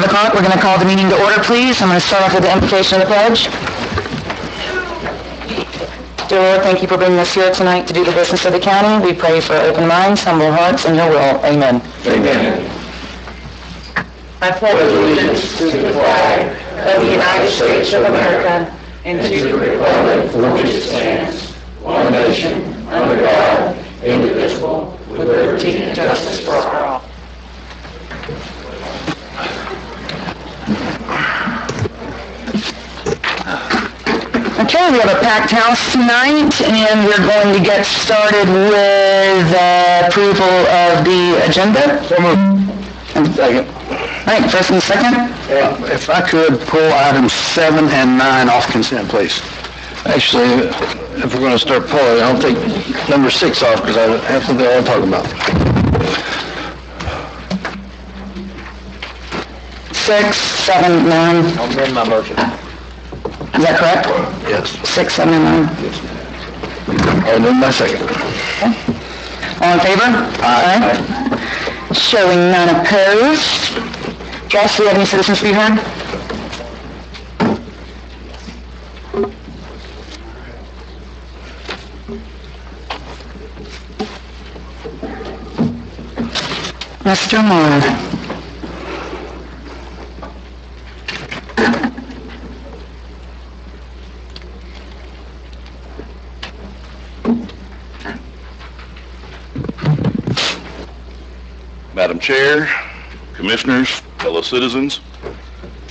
5 o'clock. We're going to call the meeting to order, please. I'm going to start off with the invocation of the pledge. Dear Lord, thank you for bringing us here tonight to do the business of the county. We pray for open minds, humble hearts, and your will. Amen. Amen. I pledge allegiance to the flag of the United States of America and to the republic for which it stands, one nation, under God, indivisible, with liberty and justice for all. Okay, we have a packed house tonight, and we're going to get started with approval of the agenda. So moved. Second. All right, first and second. If I could pull items 7 and 9 off consent, please. Actually, if we're going to start pulling, I'll take number 6 off because I have something I want to talk about. 6, 7, 9. I'll amend my motion. Is that correct? Yes. 6, 7, and 9. I'll amend my second. Okay. All in favor? Aye. Showing none opposed. Josh, do you have any citizens to be heard? Mr. Moore. Madam Chair, Commissioners, fellow citizens,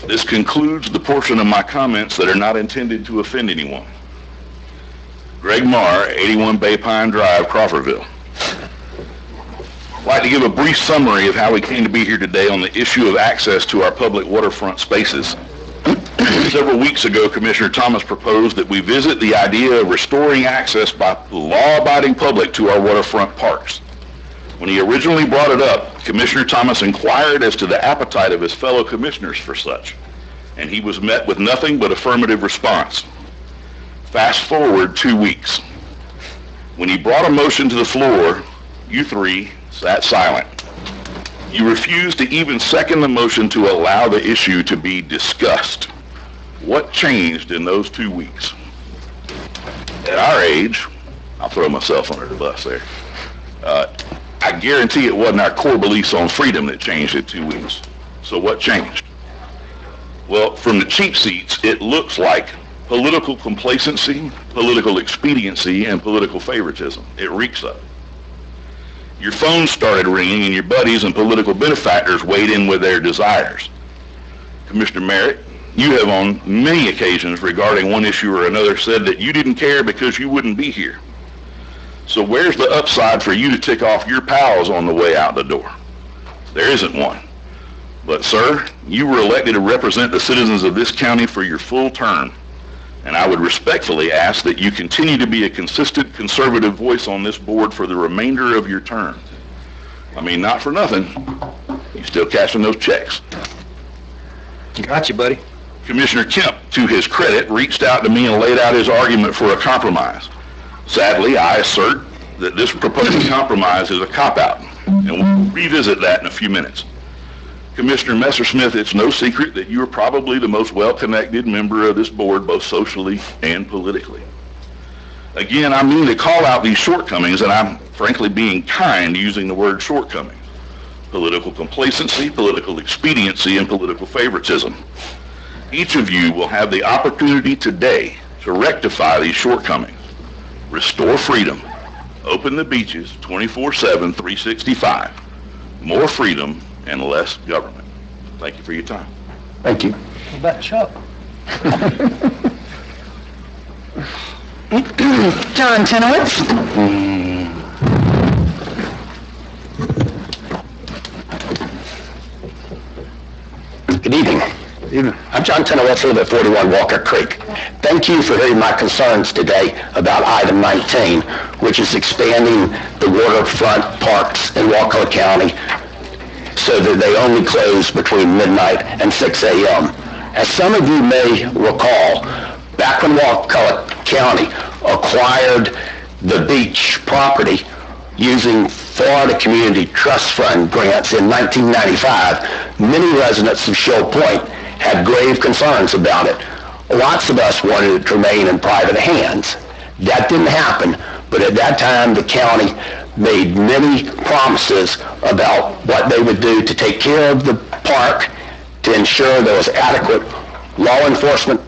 this concludes the portion of my comments that are not intended to offend anyone. Greg Marr, 81 Bay Pine Drive, Crawfordville. I'd like to give a brief summary of how we came to be here today on the issue of access to our public waterfront spaces. Several weeks ago, Commissioner Thomas proposed that we visit the idea of restoring access by the law-abiding public to our waterfront parks. When he originally brought it up, Commissioner Thomas inquired as to the appetite of his fellow commissioners for such, and he was met with nothing but affirmative response. Fast forward 2 weeks. When he brought a motion to the floor, you three sat silent. You refused to even second the motion to allow the issue to be discussed. What changed in those 2 weeks? At our age, I'll throw myself under the bus there, I guarantee it wasn't our core beliefs on freedom that changed in 2 weeks. So what changed? Well, from the cheap seats, it looks like political complacency, political expediency, and political favoritism. It reeks of it. Your phone started ringing and your buddies and political benefactors weighed in with their desires. Commissioner Merritt, you have on many occasions regarding one issue or another said that you didn't care because you wouldn't be here. So where's the upside for you to tick off your pals on the way out the door? There isn't one. But sir, you were elected to represent the citizens of this county for your full term, and I would respectfully ask that you continue to be a consistent conservative voice on this board for the remainder of your term. I mean, not for nothing, you still cashing those checks. Got you, buddy. Commissioner Kemp, to his credit, reached out to me and laid out his argument for a compromise. Sadly, I assert that this proposed compromise is a cop-out, and we'll revisit that in a few minutes. Commissioner Messersmith, it's no secret that you are probably the most well-connected member of this board, both socially and politically. Again, I mean to call out these shortcomings, and I'm frankly being kind using the word shortcomings. Political complacency, political expediency, and political favoritism. Each of you will have the opportunity today to rectify these shortcomings. Restore freedom. Open the beaches 24/7, 365. More freedom and less government. Thank you for your time. Thank you. What about Chuck? John Tenowitz. Good evening. Evening. I'm John Tenowitz, live at 41 Walker Creek. Thank you for hearing my concerns today about item 19, which is expanding the waterfront parks in Wakulla County so that they only close between midnight and 6 a.m. As some of you may recall, back when Wakulla County acquired the beach property using Florida Community Trust Fund grants in 1995, many residents of Shoal Point had grave concerns about it. Lots of us wanted it to remain in private hands. That didn't happen, but at that time the county made many promises about what they would do to take care of the park, to ensure there was adequate law enforcement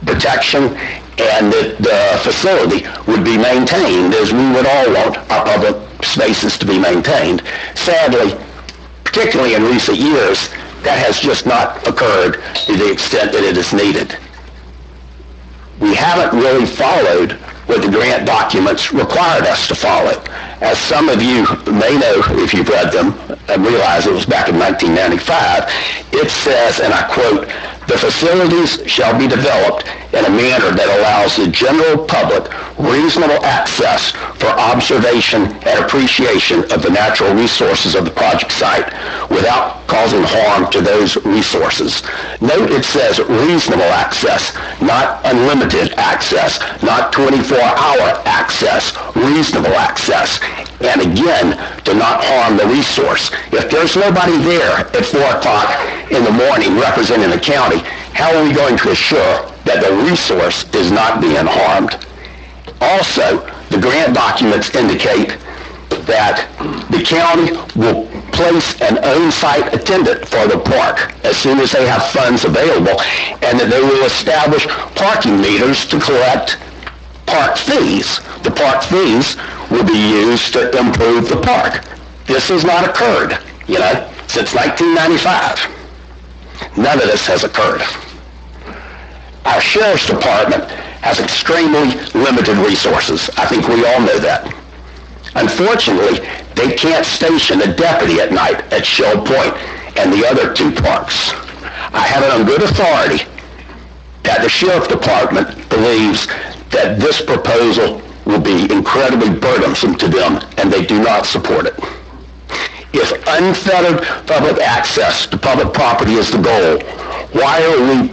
protection, and that the facility would be maintained as we would all want our public spaces to be maintained. Sadly, particularly in recent years, that has just not occurred to the extent that it is needed. We haven't really followed what the grant documents required us to follow. As some of you may know if you've read them and realize it was back in 1995, it says, and I quote, "The facilities shall be developed in a manner that allows the general public reasonable access for observation and appreciation of the natural resources of the project site without causing harm to those resources." Note it says reasonable access, not unlimited access, not 24-hour access, reasonable access. And again, to not harm the resource. If there's nobody there at 4 o'clock in the morning representing the county, how are we going to assure that the resource is not being harmed? Also, the grant documents indicate that the county will place an on-site attendant for the park as soon as they have funds available, and that they will establish parking meters to collect park fees. The park fees will be used to improve the park. This has not occurred, since 1995. None of this has occurred. Our sheriff's department has extremely limited resources. I think we all know that. Unfortunately, they can't station a deputy at night at Shoal Point and the other 2 parks. I have it on good authority that the sheriff department believes that this proposal will be incredibly burdensome to them, and they do not support it. If unfettered public access to public property is the goal, why are we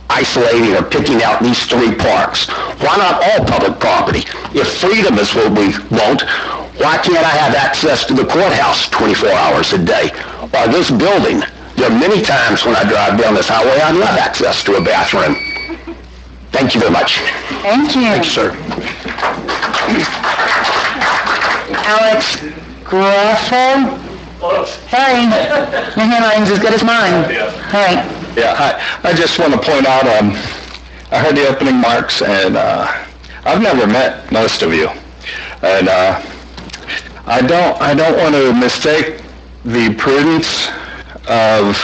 isolating or picking out these 3 parks? Why not all public property? If freedom is what we want, why can't I have access to the courthouse 24 hours a day? Or this building? There are many times when I drive down this highway, I'd love access to a bathroom. Thank you very much. Thank you. Thank you, sir. Alex Gruffo? Hey, your handwriting's as good as mine. Hey. Yeah, I just want to point out, I heard the opening remarks, and I've never met most of you. And I don't want to mistake the prudence of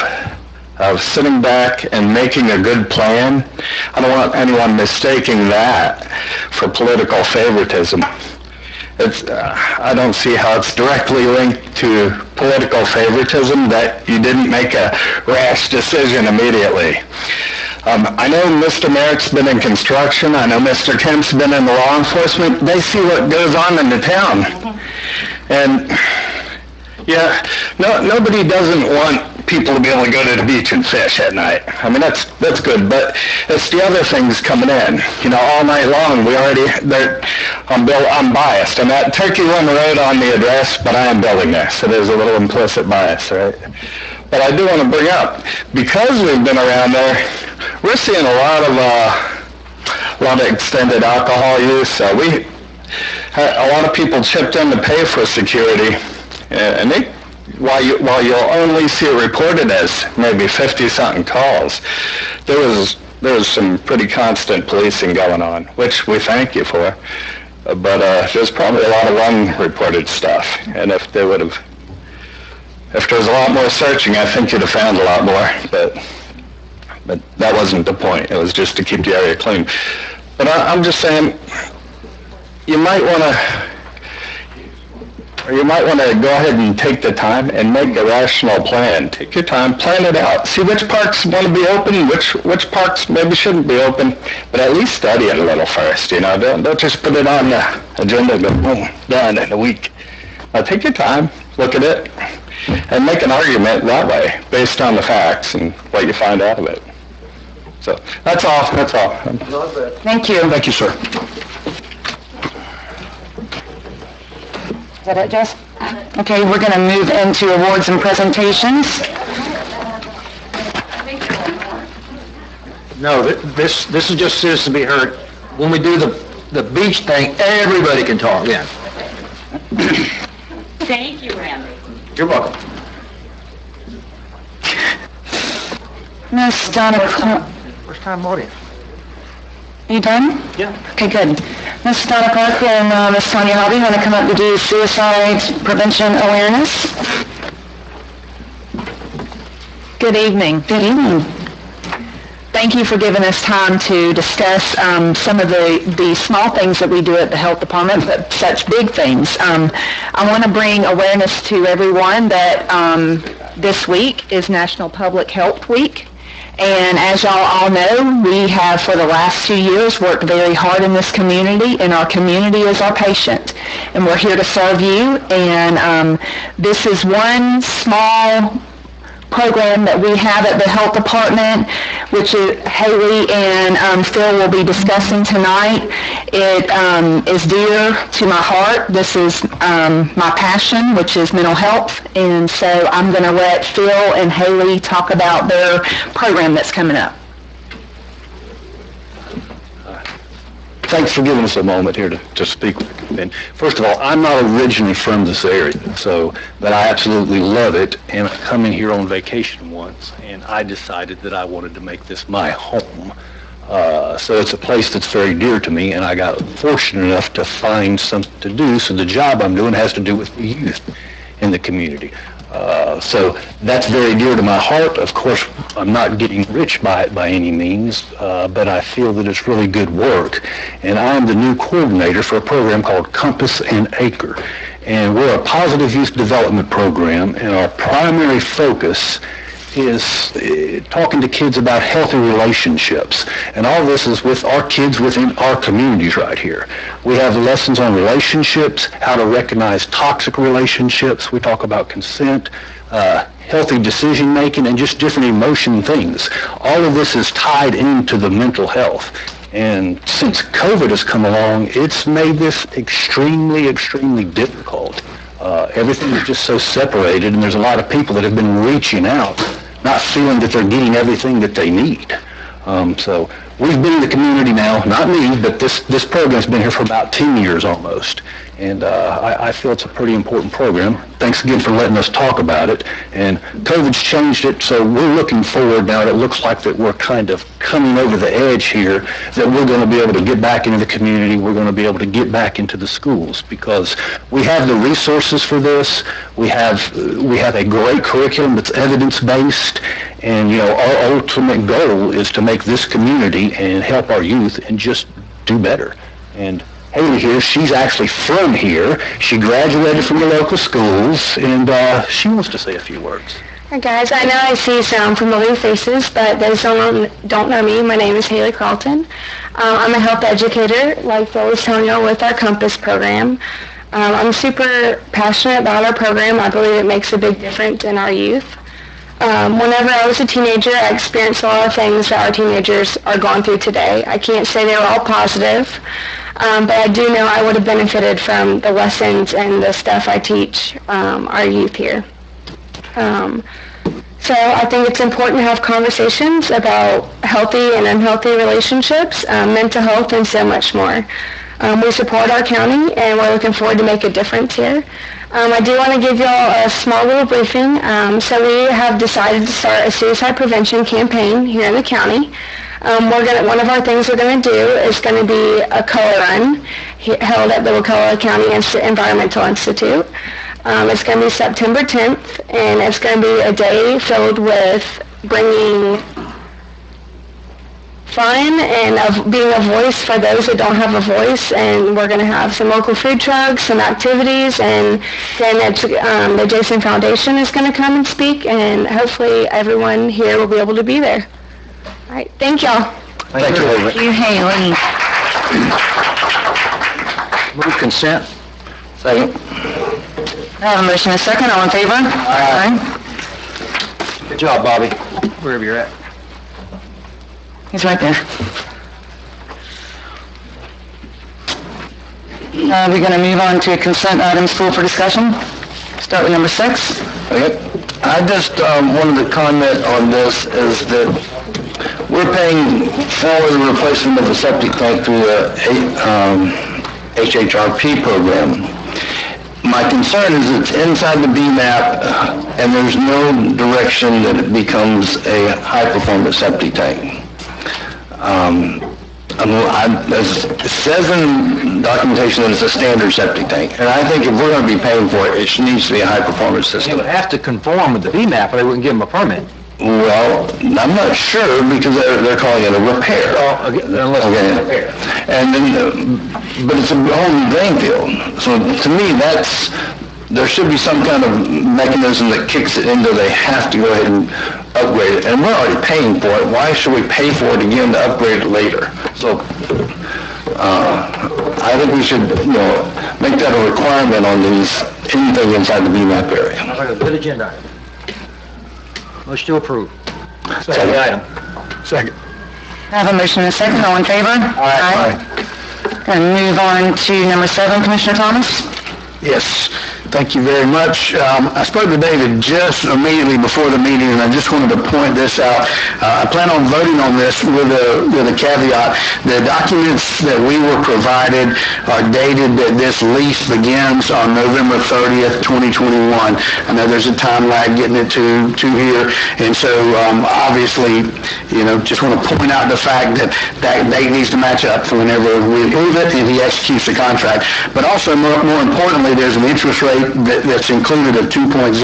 sitting back and making a good plan. I don't want anyone mistaking that for political favoritism. I don't see how it's directly linked to political favoritism that you didn't make a rash decision immediately. I know Mr. Merrick's been in construction. I know Mr. Kemp's been in the law enforcement. They see what goes on in the town. And yeah, nobody doesn't want people to be able to go to the beach and fish at night. I mean, that's good, but it's the other things coming in. All night long, I'm biased. I'm at Turkey Run Road on the address, but I am building there, so there's a little implicit bias, right? But I do want to bring up, because we've been around there, we're seeing a lot of extended alcohol use. A lot of people chipped in to pay for security, and while you'll only see it reported as maybe 50-something calls, there was some pretty constant policing going on, which we thank you for. But there's probably a lot of unreported stuff, and if there was a lot more searching, I think you'd have found a lot more. But that wasn't the point. It was just to keep the area clean. But I'm just saying, you might want to go ahead and take the time and make a rational plan. Take your time, plan it out. See which parks want to be open, which parks maybe shouldn't be open, but at least study it a little first. Don't just put it on the agenda and go, boom, done in a week. Now take your time, look at it, and make an argument that way, based on the facts and what you find out of it. So that's all. Thank you. Thank you, sir. Is that it, Jess? Okay, we're going to move into awards and presentations. No, this is just citizens to be heard. When we do the beach thing, everybody can talk then. Thank you, Randy. You're welcome. Miss Donna, First time audience. you done? Yeah. Okay, good. Miss Donna Clark and Miss Sonia Hobby want to come up to do suicide prevention awareness. Good evening. Good evening. Thank you for giving us time to discuss some of the small things that we do at the health department, but such big things. I want to bring awareness to everyone that this week is National Public Health Week. And as y'all all know, we have for the last 2 years worked very hard in this community, and our community is our patient. And we're here to serve you. And this is one small program that we have at the health department, which Haley and Phil will be discussing tonight. It is dear to my heart. This is my passion, which is mental health, and so I'm going to let Phil and Haley talk about their program that's coming up. Thanks for giving us a moment here to speak with you. And first of all, I'm not originally from this area, but I absolutely love it. And I come in here on vacation once, and I decided that I wanted to make this my home. So it's a place that's very dear to me, and I got fortunate enough to find something to do. So the job I'm doing has to do with the youth in the community. So that's very dear to my heart. Of course, I'm not getting rich by it by any means, but I feel that it's really good work. And I'm the new coordinator for a program called Compass and Acre. And we're a positive youth development program, and our primary focus is talking to kids about healthy relationships. And all this is with our kids within our communities right here. We have lessons on relationships, how to recognize toxic relationships. We talk about consent, healthy decision making, and just different emotion things. All of this is tied into the mental health. And since COVID has come along, it's made this extremely, extremely difficult. Everything is just so separated, and there's a lot of people that have been reaching out, not feeling that they're getting everything that they need. So we've been in the community now, not me, but this program's been here for about 10 years almost. And I feel it's a pretty important program. Thanks again for letting us talk about it. And COVID's changed it, so we're looking forward now. It looks like that we're kind of coming over the edge here, that we're going to be able to get back into the community. We're going to be able to get back into the schools because we have the resources for this. We have a great curriculum that's evidence-based. And, our ultimate goal is to make this community and help our youth and just do better. And Haley here, she's actually from here. She graduated from the local schools, and she wants to say a few words. Hi guys, I know I see some familiar faces, but those don't know me. My name is Haley Carlton. I'm a health educator, like Phil was telling y'all, with our Compass program. I'm super passionate about our program. I believe it makes a big difference in our youth. Whenever I was a teenager, I experienced a lot of things that our teenagers are going through today. I can't say they were all positive, but I do know I would have benefited from the lessons and the stuff I teach our youth here. So I think it's important to have conversations about healthy and unhealthy relationships, mental health, and so much more. We support our county, and we're looking forward to make a difference here. I do want to give you all a small little briefing. So we have decided to start a suicide prevention campaign here in the county. One of our things we're going to do is going to be a color run held at the Wakulla County Environmental Institute. It's going to be September 10th, and it's going to be a day filled with bringing fun and of being a voice for those that don't have a voice. And we're going to have some local food trucks, some activities, and then the Jason Foundation is going to come and speak, and hopefully everyone here will be able to be there. All right, thank y'all. Thank you, Haley. Thank you, Haley. Move consent. Second. I have a motion and a second. All in favor? Aye. Good job, Bobby, wherever you're at. He's right there. We're going to move on to consent items full for discussion. Start with number 6. Okay. I just wanted to comment on this is that we're paying for the replacement of the septic tank through the HHRP program. My concern is it's inside the BMAP and there's no direction that it becomes a high-performance septic tank. It says in documentation that it's a standard septic tank, and I think if we're going to be paying for it, it needs to be a high-performance It system. would have to conform with the BMAP, or they wouldn't give them a permit. Well, I'm not sure because they're calling it a repair. Unless it's a repair. And then, but it's a whole new drain field. So to me, there should be some kind of mechanism that kicks it into they have to go ahead and upgrade it. And we're already paying for it. Why should we pay for it again to upgrade it later? So I think we should, make that a requirement on anything inside the BMAP area. Sounds like a good agenda item. Motion to approve. Second item. Second. I have a motion and a second. All in favor? Aye. Going to move on to number 7, Commissioner Thomas. Yes, thank you very much. I spoke to David just immediately before the meeting, and I just wanted to point this out. I plan on voting on this with a caveat. The documents that we were provided are dated that this lease begins on November 30th, 2021. I know there's a time lag getting it to here, and so obviously, just want to point out the fact that date needs to match up for whenever we approve it and he executes the contract. But also, more importantly, there's an interest rate that's included of 2.03,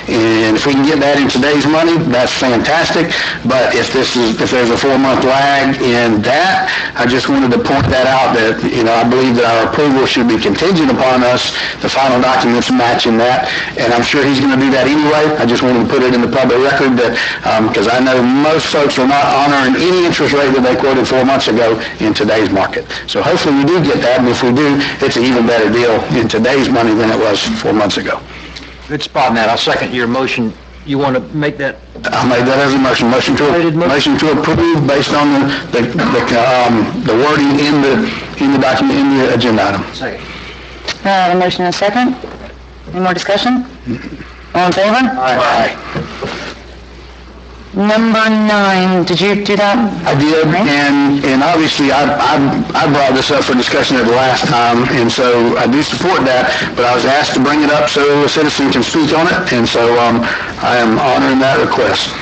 and if we can get that in today's money, that's fantastic. But if there's a 4-month lag in that, I just wanted to point that out that, I believe that our approval should be contingent upon us, the final documents matching that, and I'm sure he's going to do that anyway. I just wanted to put it in the public record that, because I know most folks are not honoring any interest rate that they quoted 4 months ago in today's market. So hopefully we do get that, and if we do, it's an even better deal in today's money than it was 4 months ago. Good spot, Matt. I'll second your motion. You want to make that? I'll make that as a motion. Motion to approve based on the wording in the document, in the agenda item. Second. I have a motion and a second. Any more discussion? All in favor? Aye. Number 9, did you do that? I did, and obviously I brought this up for discussion at the last time, and so I do support that, but I was asked to bring it up so a citizen can speak on it, and so I am honoring that request.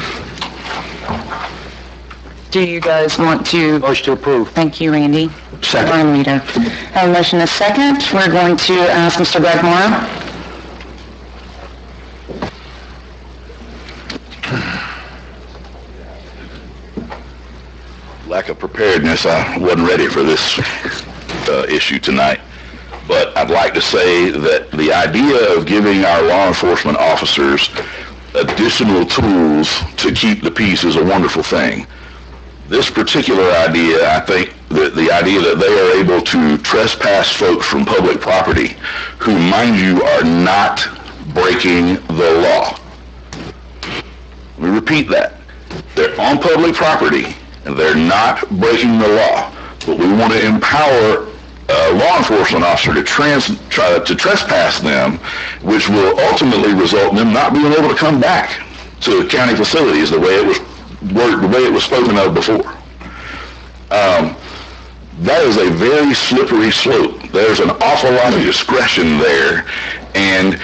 Do you guys want to? Motion to approve. Thank you, Randy. Second. Rita. I have a motion and a second. We're going to ask Mr. Greg Morrow. Lack of preparedness, I wasn't ready for this issue tonight. But I'd like to say that the idea of giving our law enforcement officers additional tools to keep the peace is a wonderful thing. This particular idea, I think that the idea that they are able to trespass folks from public property who, mind you, are not breaking the law. Let me repeat that. They're on public property and they're not breaking the law, but we want to empower a law enforcement officer to try to trespass them, which will ultimately result in them not being able to come back to county facilities the way it was spoken of before. That is a very slippery slope. There's an awful lot of discretion there, and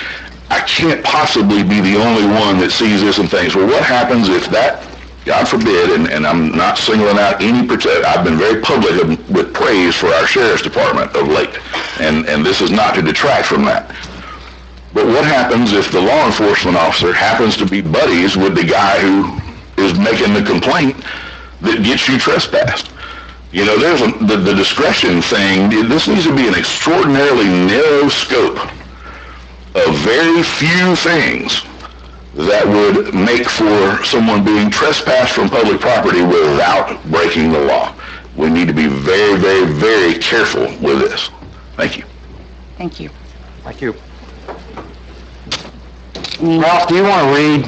I can't possibly be the only one that sees this and thinks, well, what happens if that, God forbid, and I'm not singling out any particular, I've been very public with praise for our sheriff's department of late, and this is not to detract from that. But what happens if the law enforcement officer happens to be buddies with the guy who is making the complaint that gets you trespassed? You know, there's the discretion thing. This needs to be an extraordinarily narrow scope of very few things that would make for someone being trespassed from public property without breaking the law. We need to be very, very, very careful with this. Thank you. Thank you. Thank you. Ralph, do you want to read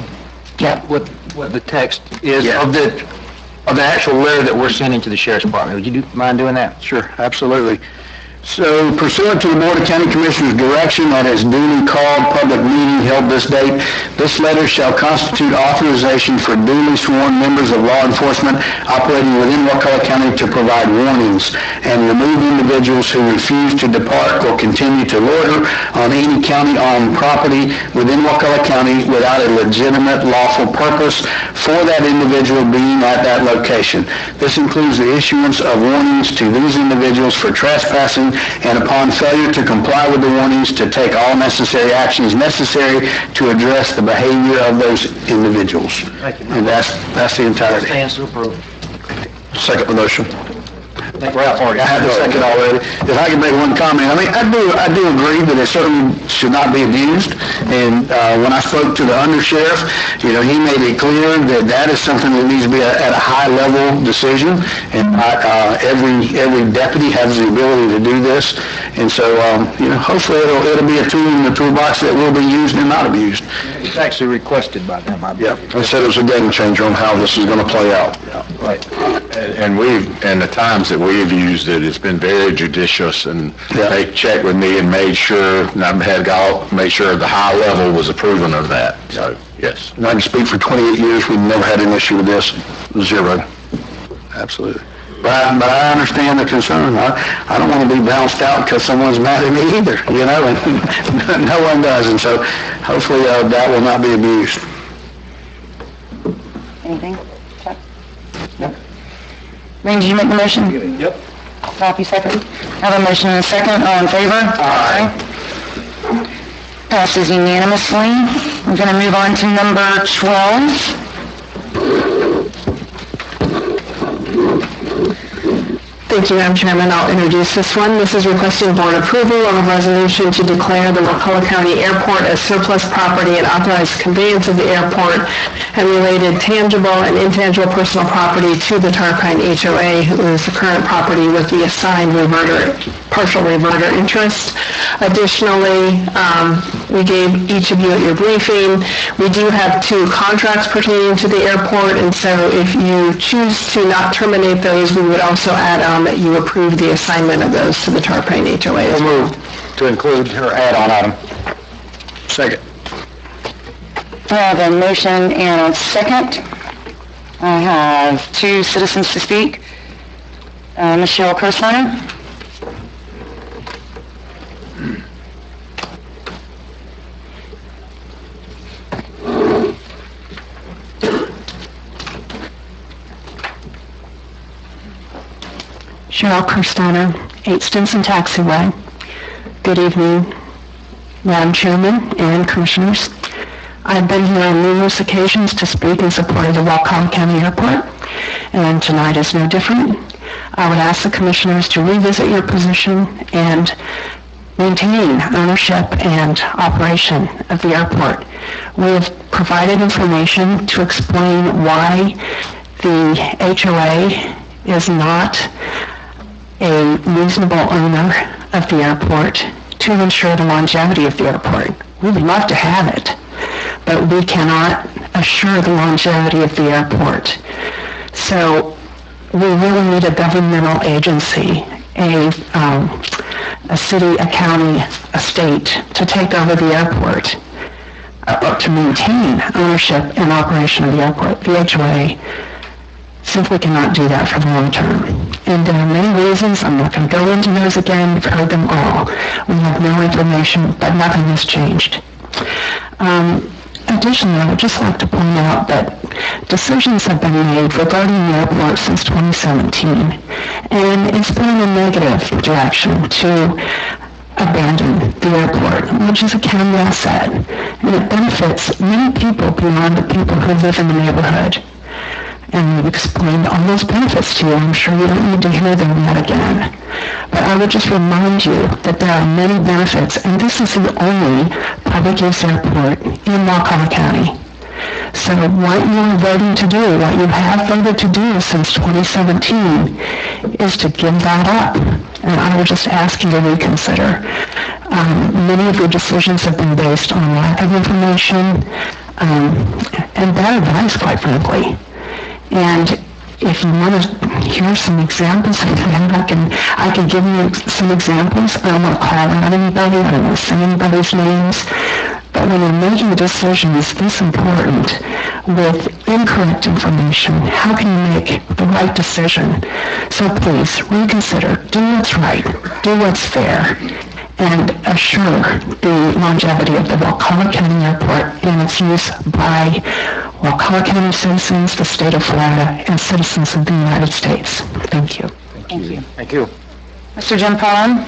Yep. what the text is Yeah. of the actual letter that we're sending to the sheriff's department? Would you mind doing that? Sure, absolutely. So pursuant to the Board of County Commissioners' direction at its duly called public meeting held this date, this letter shall constitute authorization for duly sworn members of law enforcement operating within Wakulla County to provide warnings and remove individuals who refuse to depart or continue to loiter on any county-owned property within Wakulla County without a legitimate lawful purpose for that individual being at that location. This includes the issuance of warnings to these individuals for trespassing, and upon failure to comply with the warnings, to take all necessary actions necessary to address the behavior of those individuals. Thank you. And that's the entirety. Stands to approve. Second the motion. Thank Ralph already. I had the second already. If I could make one comment, I mean, I do agree that it certainly should not be abused. And when I spoke to the undersheriff, he made it clear that that is something that needs to be at a high-level decision, and not every deputy has the ability to do this. And so, hopefully it'll be a tool in the toolbox that will be used and not abused. It's actually requested by them, I believe. Yeah, I said it was a game changer on how this is going to play out. Right. And the times that we've used it, it's been very judicious, and Yeah. they checked with me and made sure, made sure the high level was approving of that. So, yes. And I can speak for 28 years, we've never had an issue with this. Zero. Absolutely. But I understand the concern. I don't want to be bounced out because someone's mad at me either, and no one does. And so hopefully that will not be abused. Anything? Chuck? No. Rain, did you make the motion? Yep. Ralph, you second? Have a motion and a second. All in favor? Aye. Passes unanimously. We're going to move on to number 12. Thank you, Madam Chairman. I'll introduce this one. This is requesting board approval of a resolution to declare the Wakulla County Airport as surplus property and authorize conveyance of the airport and related tangible and intangible personal property to the Tarpine HOA, who is the current property with the assigned partial reverter interest. Additionally, we gave each of you at your briefing, we do have 2 contracts pertaining to the airport, and so if you choose to not terminate those, we would also add on that you approve the assignment of those to the Tarpine HOA as well. Moved to include her add-on item. Second. I have a motion and a second. I have 2 citizens to speak. Michelle Kirsteiner. Cheryl Kirsteiner, 8 Stinson Taxiway. Good evening, Madam Chairman and Commissioners. I've been here on numerous occasions to speak in support of the Wakulla County Airport, and tonight is no different. I would ask the Commissioners to revisit your position and maintain ownership and operation of the airport. We have provided information to explain why the HOA is not a reasonable owner of the airport to ensure the longevity of the airport. We would love to have it, but we cannot assure the longevity of the airport. So we really need a governmental agency, a city, a county, a state to take over the airport, to maintain ownership and operation of the airport. The HOA simply cannot do that for the long term. And there are many reasons. I'm not going to go into those again. You've heard them all. We have no information, but nothing has changed. Additionally, I would just like to point out that decisions have been made regarding the airport since 2017, and it's been in a negative direction to abandon the airport, which is a county asset, and it benefits many people beyond the people who live in the neighborhood. And we've explained all those benefits to you. I'm sure you don't need to hear them yet again. But I would just remind you that there are many benefits, and this is the only public use airport in Wakulla County. So what you are voting to do, what you have voted to do since 2017, is to give that up. And I would just ask you to reconsider. Many of your decisions have been based on lack of information and bad advice, quite frankly. And if you want to here are some examples of that. I can give you some examples. I don't want to call out anybody. I don't want to say anybody's names. But when you're making decisions this important with incorrect information, how can you make the right decision? So please, reconsider. Do what's right. Do what's fair. And assure the longevity of the Wakulla County Airport in its use by Wakulla County citizens, the state of Florida, and citizens of the United States. Thank you. Thank you. Thank you. Mr. Jim Pollan?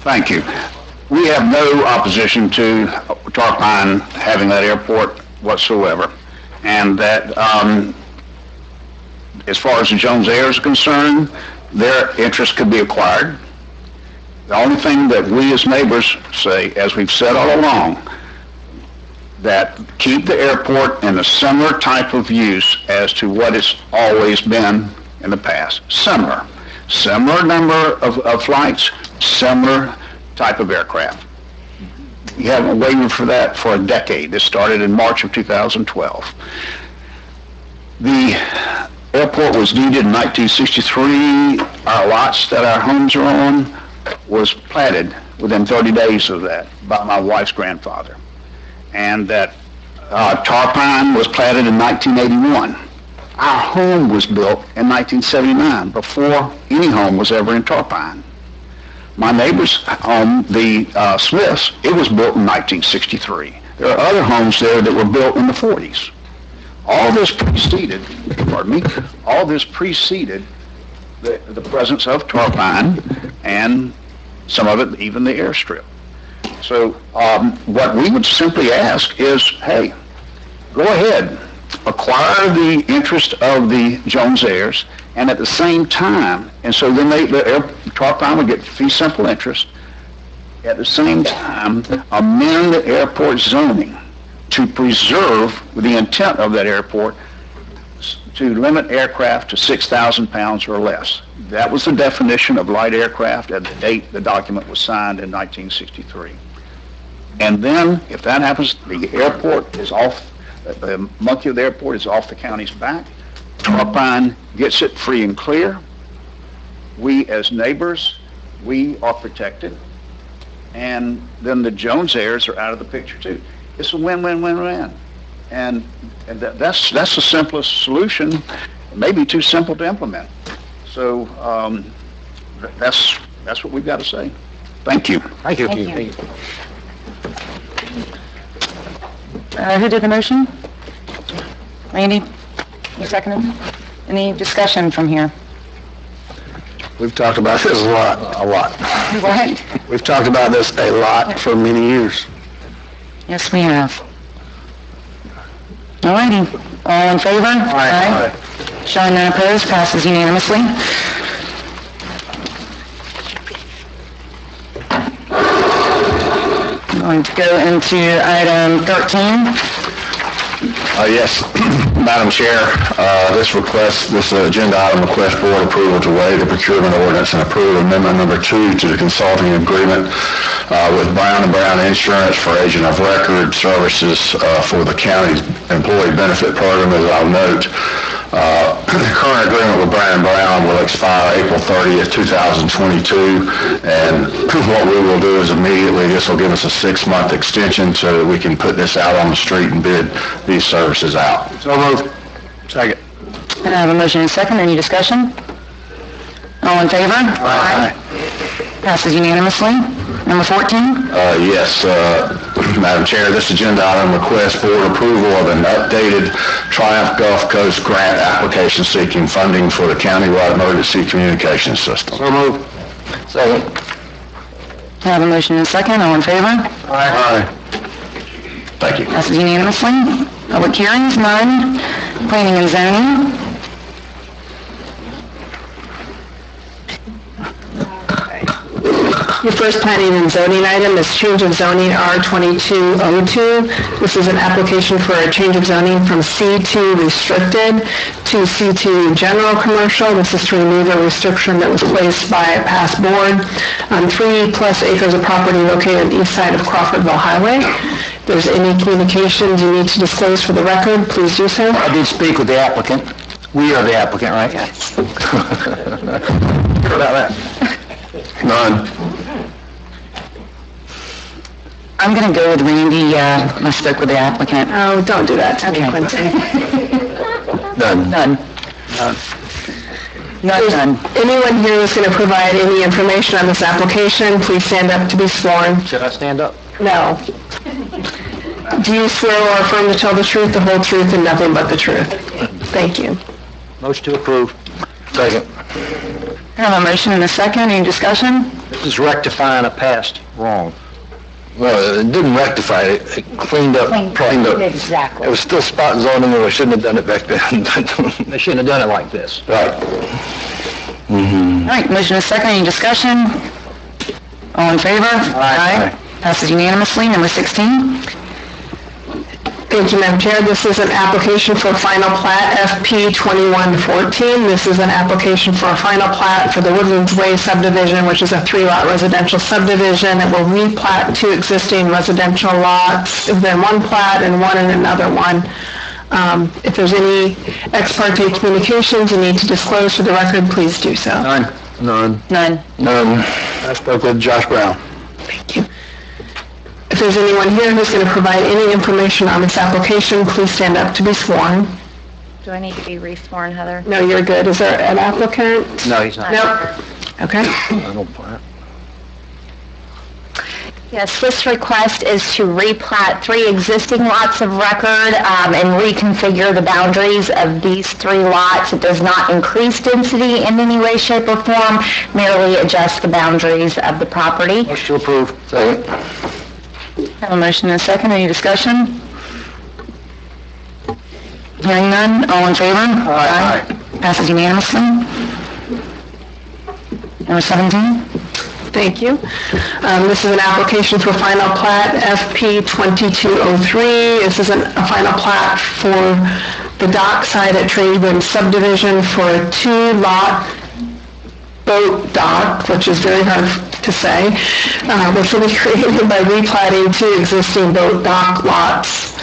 Thank you. We have no opposition to Tarpine having that airport whatsoever. And that, as far as the Jones heirs are concerned, their interest could be acquired. The only thing that we as neighbors say, as we've said all along, that keep the airport in a similar type of use as to what it's always been in the past. Similar number of flights, similar type of aircraft. You haven't waited for that for a decade. This started in March of 2012. The airport was deeded in 1963. Our lots that our homes are on was platted within 30 days of that by my wife's grandfather. And that Tarpine was platted in 1981. Our home was built in 1979, before any home was ever in Tarpine. My neighbor's home, the Smiths, it was built in 1963. There are other homes there that were built in the 40s. All this preceded the presence of Tarpine, and some of it even the airstrip. So what we would simply ask is, hey, go ahead, acquire the interest of the Jones heirs, and at the same time, and so then Tarpine would get fee simple interest, at the same time amend the airport zoning to preserve the intent of that airport to limit aircraft to 6,000 pounds or less. That was the definition of light aircraft at the date the document was signed in 1963. And then, if that happens, the airport is off, the monkey of the airport is off the county's back. Tarpine gets it free and clear. We as neighbors, we are protected. And then the Jones heirs are out of the picture too. It's a win-win-win-win. And that's the simplest solution. It may be too simple to implement. So that's what we've got to say. Thank you. Thank you. Thank you. Who did the motion? Randy? You seconded? Any discussion from here? We've talked about this a lot. What? We've talked about this a lot for many years. Yes, we have. All righty. All in favor? Aye. Showing none opposed, passes unanimously. I'm going to go into item 13. Yes, Madam Chair, this agenda item requests board approval to waive the procurement ordinance and approve amendment number 2 to the consulting agreement with Brown & Brown Insurance for agent of record services for the county's employee benefit program. As I'll note, the current agreement with Brown & Brown will expire April 30th, 2022, and what we will do is immediately, this will give us a 6-month extension so that we can put this out on the street and bid these services out. So moved. Second. I have a motion and a second. Any discussion? All in favor? Aye. Passes unanimously. Number 14? Yes, Madam Chair, this agenda item requests board approval of an updated Triumph Gulf Coast grant application seeking funding for the countywide emergency communications system. So moved. Second. I have a motion and a second. All in favor? Aye. Thank you. Passes unanimously. Public hearings, none. Planning and zoning. Your first planning and zoning item is change of zoning R2202. This is an application for a change of zoning from C2 restricted to C2 general commercial. This is to remove a restriction that was placed by a past board on 3+ acres of property located on the east side of Crawfordville Highway. If there's any communications you need to disclose for the record, please do so. I did speak with the applicant. We are the applicant, right? Yes. What about that? None. I'm going to go with Randy. I spoke with the applicant. Oh, don't do that to me, Okay. Quincy. None. None. None. Anyone here who's going to provide any information on this application, please stand up to be sworn. Should I stand up? No. Do you swear or affirm to tell the truth, the whole truth, and nothing but the truth? Thank you. Motion to approve. Second. I have a motion and a second. Any discussion? This is rectifying a past wrong. Well, it didn't rectify it, it cleaned up. Exactly. It was still spot zoning, and we shouldn't have done it back then. They shouldn't have done it like this. Right. All right, motion and a second. Any discussion? All in favor? Aye. Passes unanimously. Number 16. Thank you, Madam Chair. This is an application for final plat FP 2114. This is an application for a final plat for the Woodlands Way subdivision, which is a 3-lot residential subdivision. It will replat 2 existing residential lots within one plat and one in another one. If there's any ex parte communications you need to disclose for the record, please do so. None. None. None. None. I spoke with Josh Brown. Thank you. If there's anyone here who's going to provide any information on this application, please stand up to be sworn. Do I need to be re-sworn, Heather? No, you're good. Is there an applicant? No, he's not. Nope. Okay. I don't plant. Yes, this request is to replat 3 existing lots of record and reconfigure the boundaries of these 3 lots. It does not increase density in any way, shape, or form, merely adjust the boundaries of the property. Motion to approve. Second. I have a motion and a second. Any discussion? Hearing none. All in favor? Aye. Passes unanimously. Number 17. Thank you. This is an application for final plat FP 2203. This is a final plat for the dockside at Tradewin subdivision for a 2-lot boat dock, which is very hard to say, which will be created by replatting 2 existing boat dock lots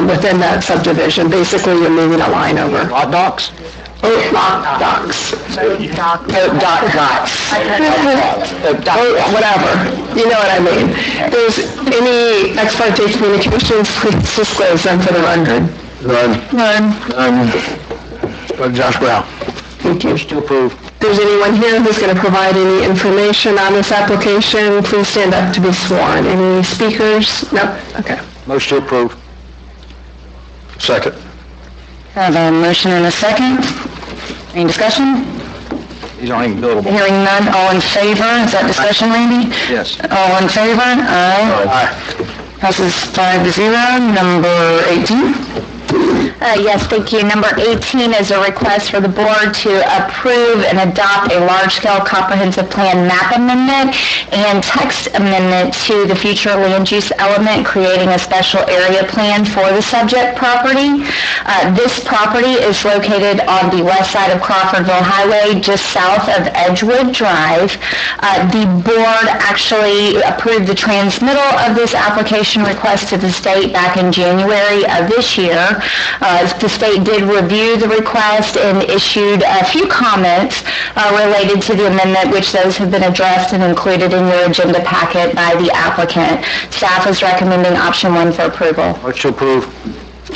within that subdivision. Basically, you're moving a line over. Hot dogs? Boat dock docks. Boat dock lots. Whatever. You know what I mean. If there's any ex parte communications, please disclose them for the record. None. None. Spoke with Josh Brown. Thank you. Motion to approve. If there's anyone here who's going to provide any information on this application, please stand up to be sworn. Any speakers? No? Okay. Motion to approve. Second. I have a motion and a second. Any discussion? These aren't even buildable. Hearing none. All in favor? Is that discussion, Randy? Yes. All in favor? Aye. Aye. Passes 5-0. Number 18. Yes, thank you. Number 18 is a request for the board to approve and adopt a large-scale comprehensive plan map amendment and text amendment to the future land use element, creating a special area plan for the subject property. This property is located on the west side of Crawfordville Highway, just south of Edgewood Drive. The board actually approved the transmittal of this application request to the state back in January of this year. The state did review the request and issued a few comments related to the amendment, which those have been addressed and included in your agenda packet by the applicant. Staff is recommending option 1 for approval. Motion to approve.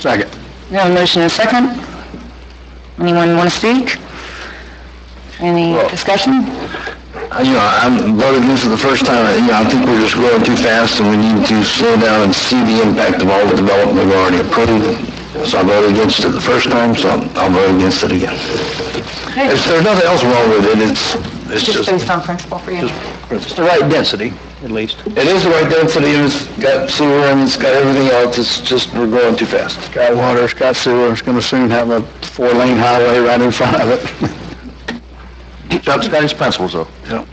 Second. We have a motion and a second. Anyone want to speak? Any discussion? I'm voting this is the first time, I think we're just growing too fast and we need to slow down and see the impact of all the development we've already approved. So I voted against it the first time, so I'll vote against it again. If there's nothing else wrong with it, it's Just based on principle for you. It's the right density, at least. it is the right density, and it's got sewer and it's got everything else, it's just we're growing too fast. It's got water, it's got sewer, it's gonna soon have a 4-lane highway right in front of it. Chuck's got his principles, though. Yeah.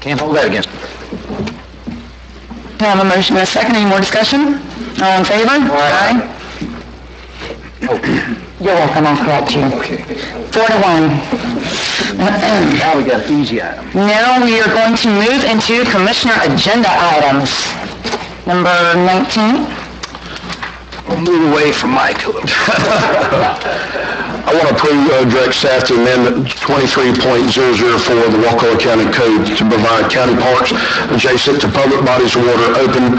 Can't hold that against him. I have a motion and a second. Any more discussion? All in favor? Aye. You're welcome, I'll correct you. 4-1. Now we got an easy item. Now we are going to move into commissioner agenda items. Number 19. We'll move away from Mike a little. I want to approve direct staff to amend 23.004 of the Wakulla County Code to provide county parks adjacent to public bodies of water open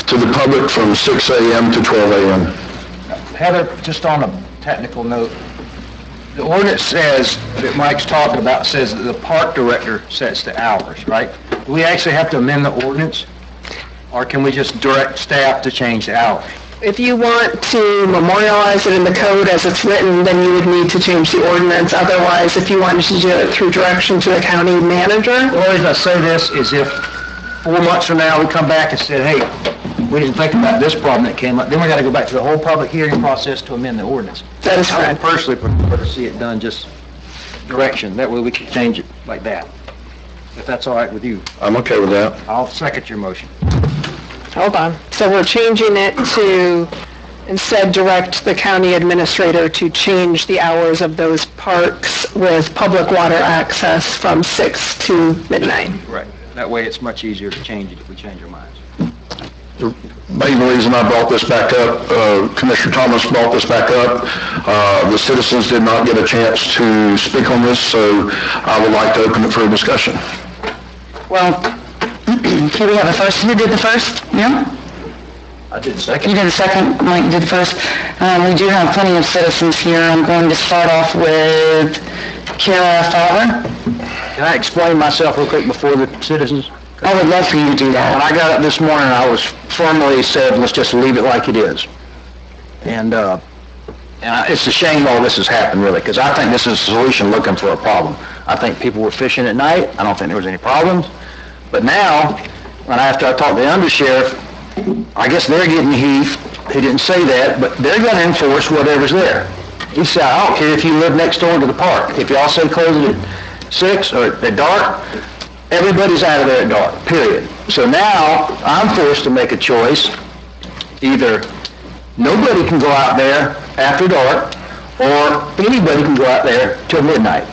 to the public from 6 a.m. to 12 a.m. Heather, just on a technical note, the ordinance says, that Mike's talking about, says that the park director sets the hours, right? Do we actually have to amend the ordinance? Or can we just direct staff to change the hours? If you want to memorialize it in the code as it's written, then you would need to change the ordinance. Otherwise, if you wanted to do it through direction to the county manager, The only reason I say this is if 4 months from now, we come back and said, hey, we didn't think about this problem that came up, then we gotta go back to the whole public hearing process to amend the ordinance. that is I would correct. personally prefer to see it done just direction, that way we can change it like that. If that's all right with you, I'm okay with that. I'll second your motion. Hold on. So we're changing it to instead direct the county administrator to change the hours of those parks with public water access from 6 to midnight. Right. That way it's much easier to change it if we change our minds. The main reason I brought this back up, Commissioner Thomas brought this back up, the citizens did not get a chance to speak on this, so I would like to open it for a discussion. Well, okay, we have a first. Who did the first? Yeah? I did second. You did the second, Mike did the first. We do have plenty of citizens here. I'm going to start off with Kara Fowler. Can I explain myself real quick before the citizens? I would love for you to do When that. I got up this morning, I was firmly said, let's just leave it like it is. And it's a shame all this has happened, really, because I think this is a solution looking for a problem. I think people were fishing at night. I don't think there was any problems. But now, after I talked to the undersheriff, I guess they're getting heat. He didn't say that, but they're going to enforce whatever's there. He said, I don't care if you live next door to the park. If y'all say close it at 6 or at dark, everybody's out of there at dark, period. So now, I'm forced to make a choice. Either nobody can go out there after dark, or anybody can go out there till midnight.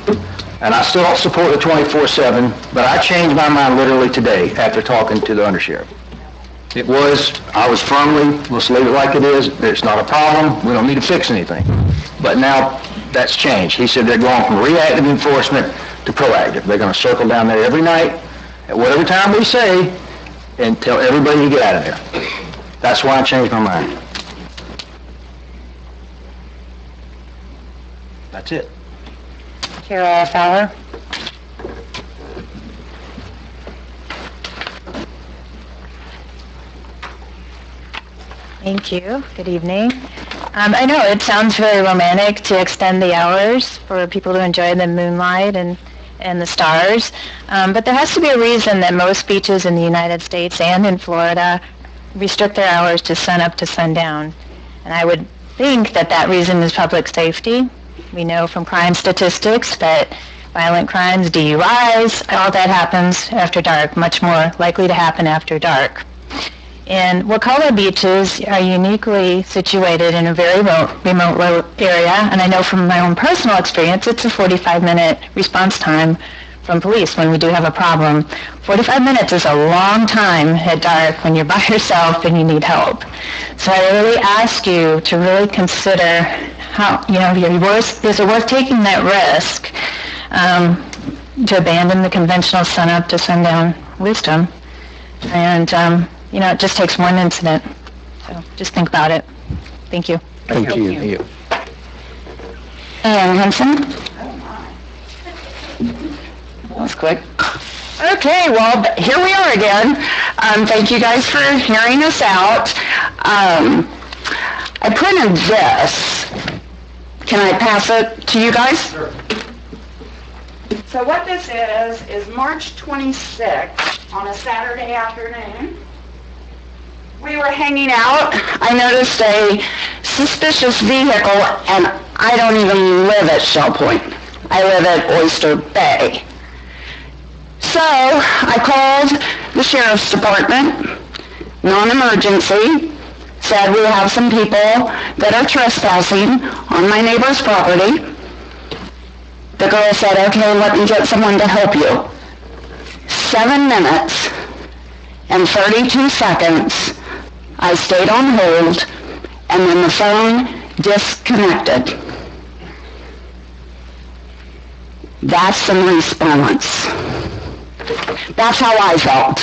And I still don't support the 24/7, but I changed my mind literally today after talking to the undersheriff. I was firmly, let's leave it like it is, it's not a problem, we don't need to fix anything. But now, that's changed. He said they're going from reactive enforcement to proactive. They're gonna circle down there every night, at whatever time we say, and tell everybody to get out of there. That's why I changed my mind. That's it. Kara Fowler. Thank you. Good evening. I know it sounds very romantic to extend the hours for people to enjoy the moonlight and the stars, but there has to be a reason that most beaches in the United States and in Florida restrict their hours to sun up to sundown. And I would think that that reason is public safety. We know from crime statistics that violent crimes, DUIs, all that happens after dark, much more likely to happen after dark. And Wakulla beaches are uniquely situated in a very remote area, and I know from my own personal experience, it's a 45-minute response time from police when we do have a problem. 45 minutes is a long time at dark when you're by yourself and you need help. So I really ask you to really consider how, is it worth taking that risk to abandon the conventional sun-up to sundown wisdom? And, it just takes one incident. So just think about it. Thank you. Thank you. And Henson? That was quick. Okay, well, here we are again. Thank you guys for hearing us out. I printed this. Can I pass it to you guys? Sure. So what this is March 26th on a Saturday afternoon. We were hanging out. I noticed a suspicious vehicle, and I don't even live at Shell Point. I live at Oyster Bay. So I called the sheriff's department, non-emergency, said we have some people that are trespassing on my neighbor's property. The girl said, okay, let me get someone to help you. 7 minutes and 32 seconds, I stayed on hold, and then the phone disconnected. That's some response. That's how I felt.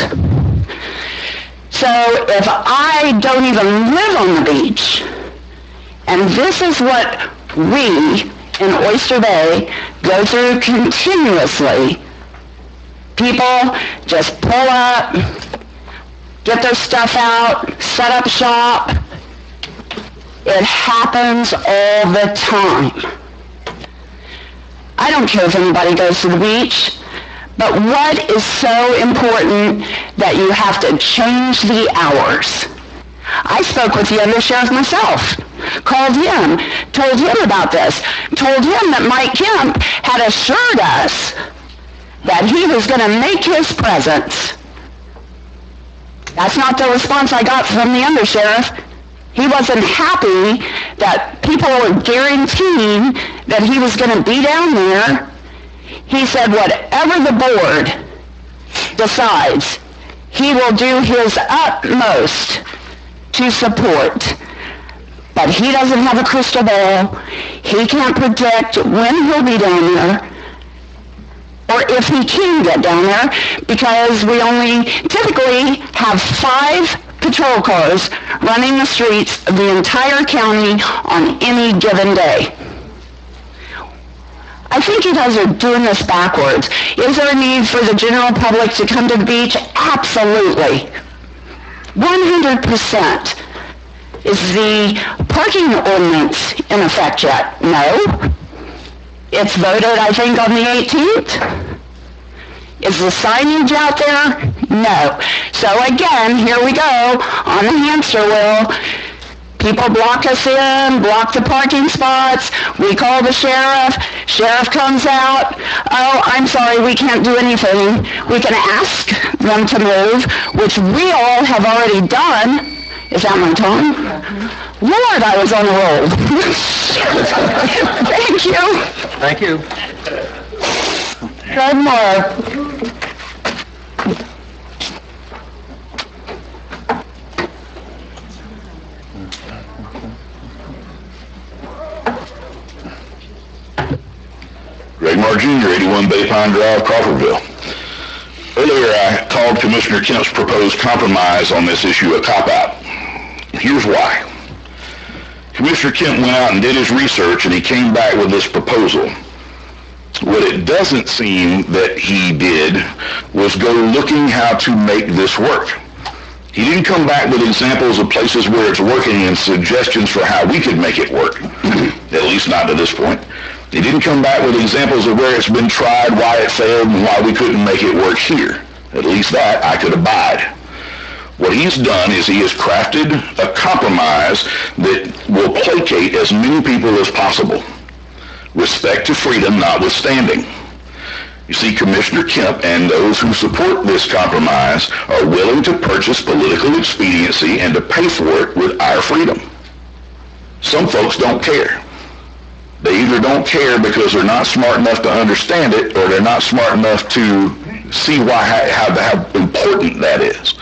So if I don't even live on the beach, and this is what we in Oyster Bay go through continuously, people just pull up, get their stuff out, set up shop. It happens all the time. I don't care if anybody goes to the beach, but what is so important that you have to change the hours? I spoke with the undersheriff myself, called him, told him about this, told him that Mike Kemp had assured us that he was going to make his presence. That's not the response I got from the undersheriff. He wasn't happy that people were guaranteeing that he was going to be down there. He said whatever the board decides, he will do his utmost to support. But he doesn't have a crystal ball. He can't predict when he'll be down there, or if he can get down there, because we only typically have 5 patrol cars running the streets of the entire county on any given day. I think you guys are doing this backwards. Is there a need for the general public to come to the beach? Absolutely. 100%. Is the parking ordinance in effect yet? No. It's voted, I think, on the 18th. Is the signage out there? No. So again, here we go on the hamster wheel. People block us in, block the parking spots. We call the sheriff. Sheriff comes out. Oh, I'm sorry, we can't do anything. We can ask them to move, which we all have already done. Is that my time? Lord, I was on a roll. Thank you. Thank you. Good morning. Greg Marr Jr., 81 Bay Pine Drive, Crawfordville. Earlier, I called Commissioner Kemp's proposed compromise on this issue a cop-out. Here's why. Commissioner Kemp went out and did his research, and he came back with this proposal. What it doesn't seem that he did was go looking how to make this work. He didn't come back with examples of places where it's working and suggestions for how we could make it work, at least not to this point. He didn't come back with examples of where it's been tried, why it failed, and why we couldn't make it work here. At least that I could abide. What he's done is he has crafted a compromise that will placate as many people as possible. Respect to freedom notwithstanding. You see, Commissioner Kemp and those who support this compromise are willing to purchase political expediency and to pay for it with our freedom. Some folks don't care. They either don't care because they're not smart enough to understand it, or they're not smart enough to see how important that is.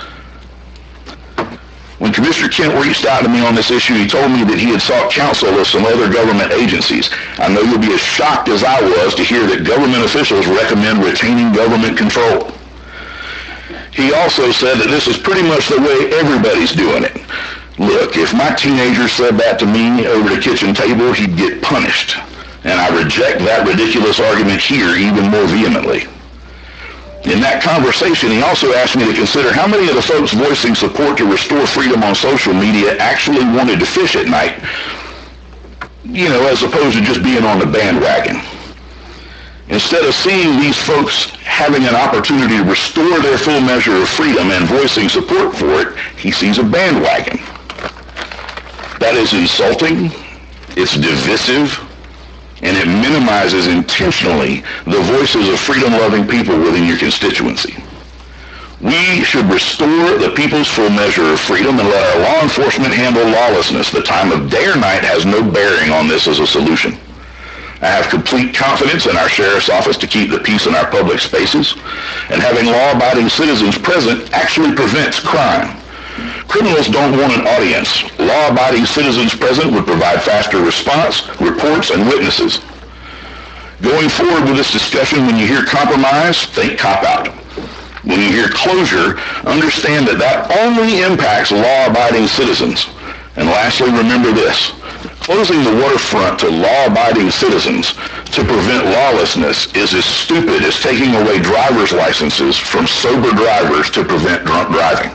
When Commissioner Kent reached out to me on this issue, he told me that he had sought counsel of some other government agencies. I know you'll be as shocked as I was to hear that government officials recommend retaining government control. He also said that this is pretty much the way everybody's doing it. Look, if my teenager said that to me over the kitchen table, he'd get punished. And I reject that ridiculous argument here even more vehemently. In that conversation, he also asked me to consider how many of the folks voicing support to restore freedom on social media actually wanted to fish at night, as opposed to just being on the bandwagon. Instead of seeing these folks having an opportunity to restore their full measure of freedom and voicing support for it, he sees a bandwagon. That is insulting, it's divisive, and it minimizes intentionally the voices of freedom-loving people within your constituency. We should restore the people's full measure of freedom and let our law enforcement handle lawlessness. The time of day or night has no bearing on this as a solution. I have complete confidence in our sheriff's office to keep the peace in our public spaces, and having law-abiding citizens present actually prevents crime. Criminals don't want an audience. Law-abiding citizens present would provide faster response, reports, and witnesses. Going forward with this discussion, when you hear compromise, think cop-out. When you hear closure, understand that that only impacts law-abiding citizens. And lastly, remember this. Closing the waterfront to law-abiding citizens to prevent lawlessness is as stupid as taking away driver's licenses from sober drivers to prevent drunk driving.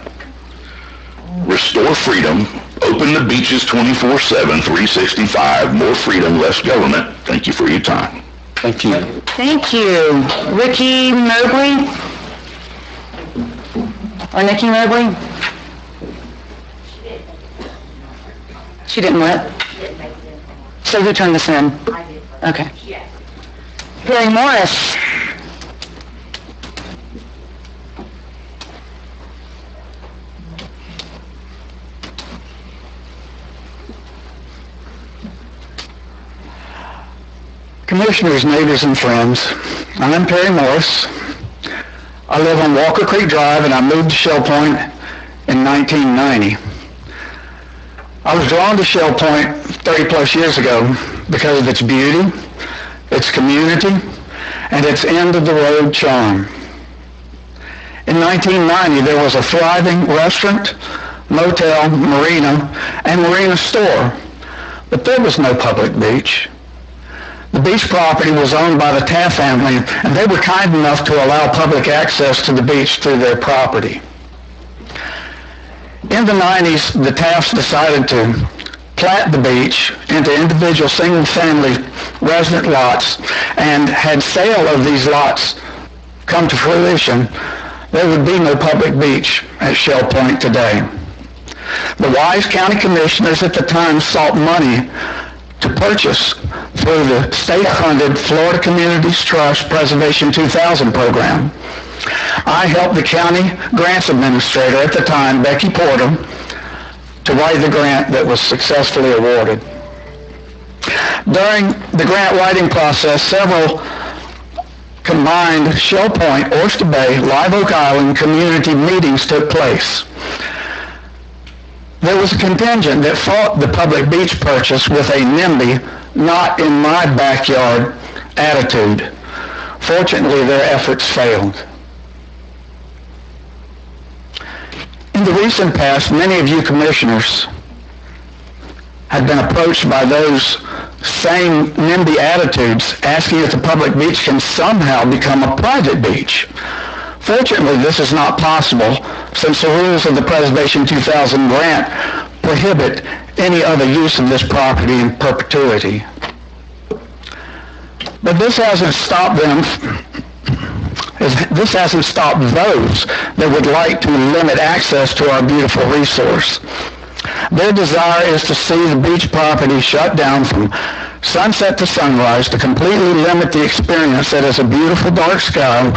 Restore freedom. Open the beaches 24/7, 365. More freedom, less government. Thank you for your time. Thank you. Thank you. Ricky Mobley? Or Nikki Mobley? She didn't what? So who turned this in? I did. Okay. Perry Morris? Commissioners, neighbors, and friends, I'm Perry Morris. I live on Walker Creek Drive, and I moved to Shell Point in 1990. I was drawn to Shell Point 30-plus years ago because of its beauty, its community, and its end-of-the-road charm. In 1990, there was a thriving restaurant, motel, marina, and marina store, but there was no public beach. The beach property was owned by the Taft family, and they were kind enough to allow public access to the beach through their property. In the 90s, the Tafts decided to plat the beach into individual single-family resident lots, and had sale of these lots come to fruition, there would be no public beach at Shell Point today. The wise county commissioners at the time sought money to purchase through the state-funded Florida Communities Trust Preservation 2000 program. I helped the county grants administrator at the time, Becky Porter, to write the grant that was successfully awarded. During the grant writing process, several combined Shell Point, Oyster Bay, Live Oak Island community meetings took place. There was a contingent that fought the public beach purchase with a NIMBY, not in my backyard attitude. Fortunately, their efforts failed. In the recent past, many of you commissioners have been approached by those same NIMBY attitudes asking if the public beach can somehow become a private beach. Fortunately, this is not possible since the rules of the Preservation 2000 grant prohibit any other use of this property in perpetuity. But this hasn't stopped them. This hasn't stopped those that would like to limit access to our beautiful resource. Their desire is to see the beach property shut down from sunset to sunrise to completely limit the experience that is a beautiful dark sky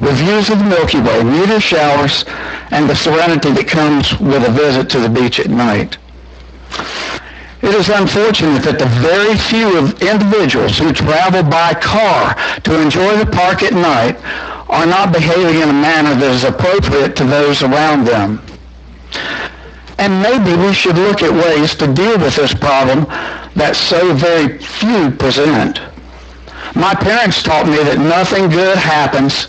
with views of the Milky Way, meteor showers, and the serenity that comes with a visit to the beach at night. It is unfortunate that the very few individuals who travel by car to enjoy the park at night are not behaving in a manner that is appropriate to those around them. And maybe we should look at ways to deal with this problem that so very few present. My parents taught me that nothing good happens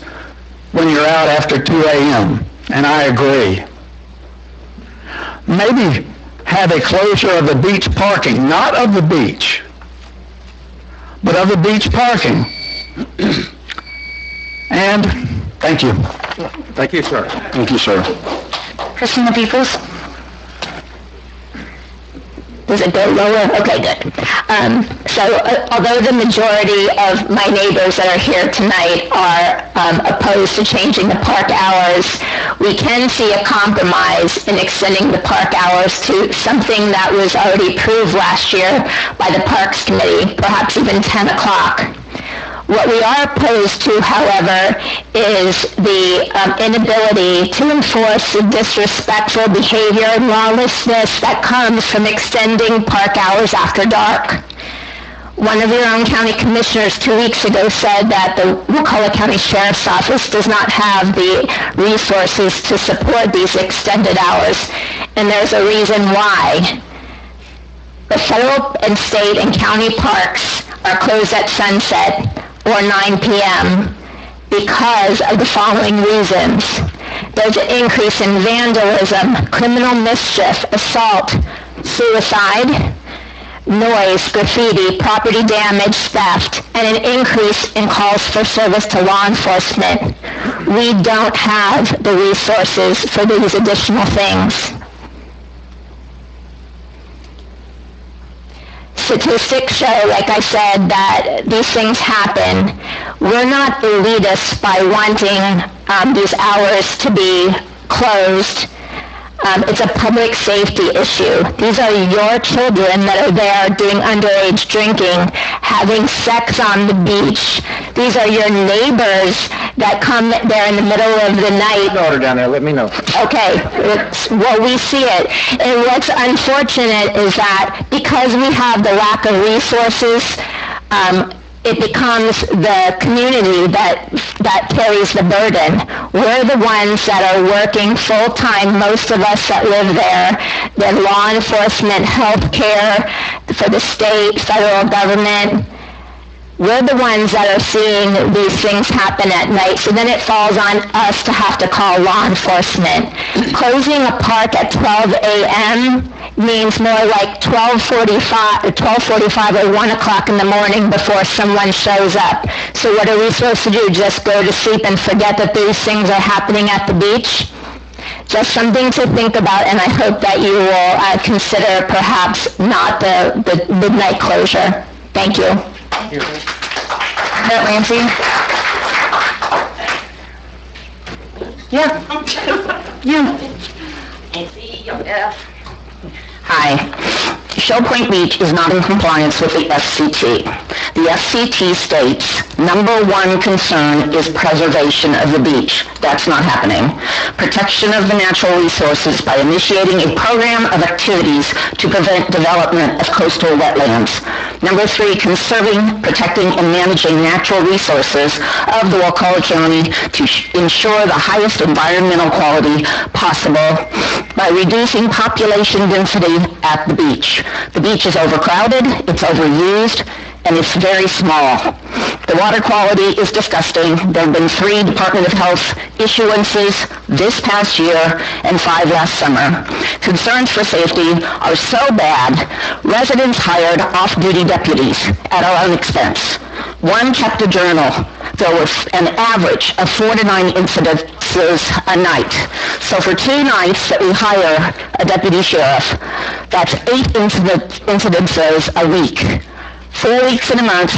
when you're out after 2 a.m., and I agree. Maybe have a closure of the beach parking, not of the beach, but of the beach parking. And thank you. Thank you, sir. Thank you, sir. Christina Peoples? Does it go lower? Okay, good. Although the majority of my neighbors that are here tonight are opposed to changing the park hours, we can see a compromise in extending the park hours to something that was already approved last year by the Parks Committee, perhaps even 10 o'clock. What we are opposed to, however, is the inability to enforce the disrespectful behavior and lawlessness that comes from extending park hours after dark. One of your own county commissioners 2 weeks ago said that the Wakulla County Sheriff's Office does not have the resources to support these extended hours, and there's a reason why. The federal and state and county parks are closed at sunset or 9 p.m. because of the following reasons. There's an increase in vandalism, criminal mischief, assault, suicide, noise, graffiti, property damage, theft, and an increase in calls for service to law enforcement. We don't have the resources for these additional things. Statistics show, like I said, that these things happen. We're not elitists by wanting these hours to be closed. It's a public safety issue. These are your children that are there doing underage drinking, having sex on the beach. These are your neighbors that come there in the middle of the night. Daughter down there, let me know. Okay, we see it. And what's unfortunate is that because we have the lack of resources, it becomes the community that carries the burden. We're the ones that are working full-time, most of us that live there. The law enforcement, health care for the state, federal government. We're the ones that are seeing these things happen at night, so then it falls on us to have to call law enforcement. Closing a park at 12 a.m. means more like 12:45 or 1 o'clock in the morning before someone shows up. So what are we supposed to do? Just go to sleep and forget that these things are happening at the beach? Just something to think about, and I hope that you will consider perhaps not the midnight closure. Thank you. Nancy? Yeah. Yeah. Hi. Shell Point Beach is not in compliance with the FCT. The FCT states, number one concern is preservation of the beach. That's not happening. Protection of the natural resources by initiating a program of activities to prevent development of coastal wetlands. Number three, conserving, protecting, and managing natural resources of the Wakulla County to ensure the highest environmental quality possible by reducing population density at the beach. The beach is overcrowded, it's overused, and it's very small. The water quality is disgusting. There have been 3 Department of Health issuances this past year and 5 last summer. Concerns for safety are so bad, residents hired off-duty deputies at our own expense. One kept a journal. There was an average of 4 to 9 incidences a night. So for 2 nights that we hire a deputy sheriff, that's 8 incidences a week. 4 weeks in a month,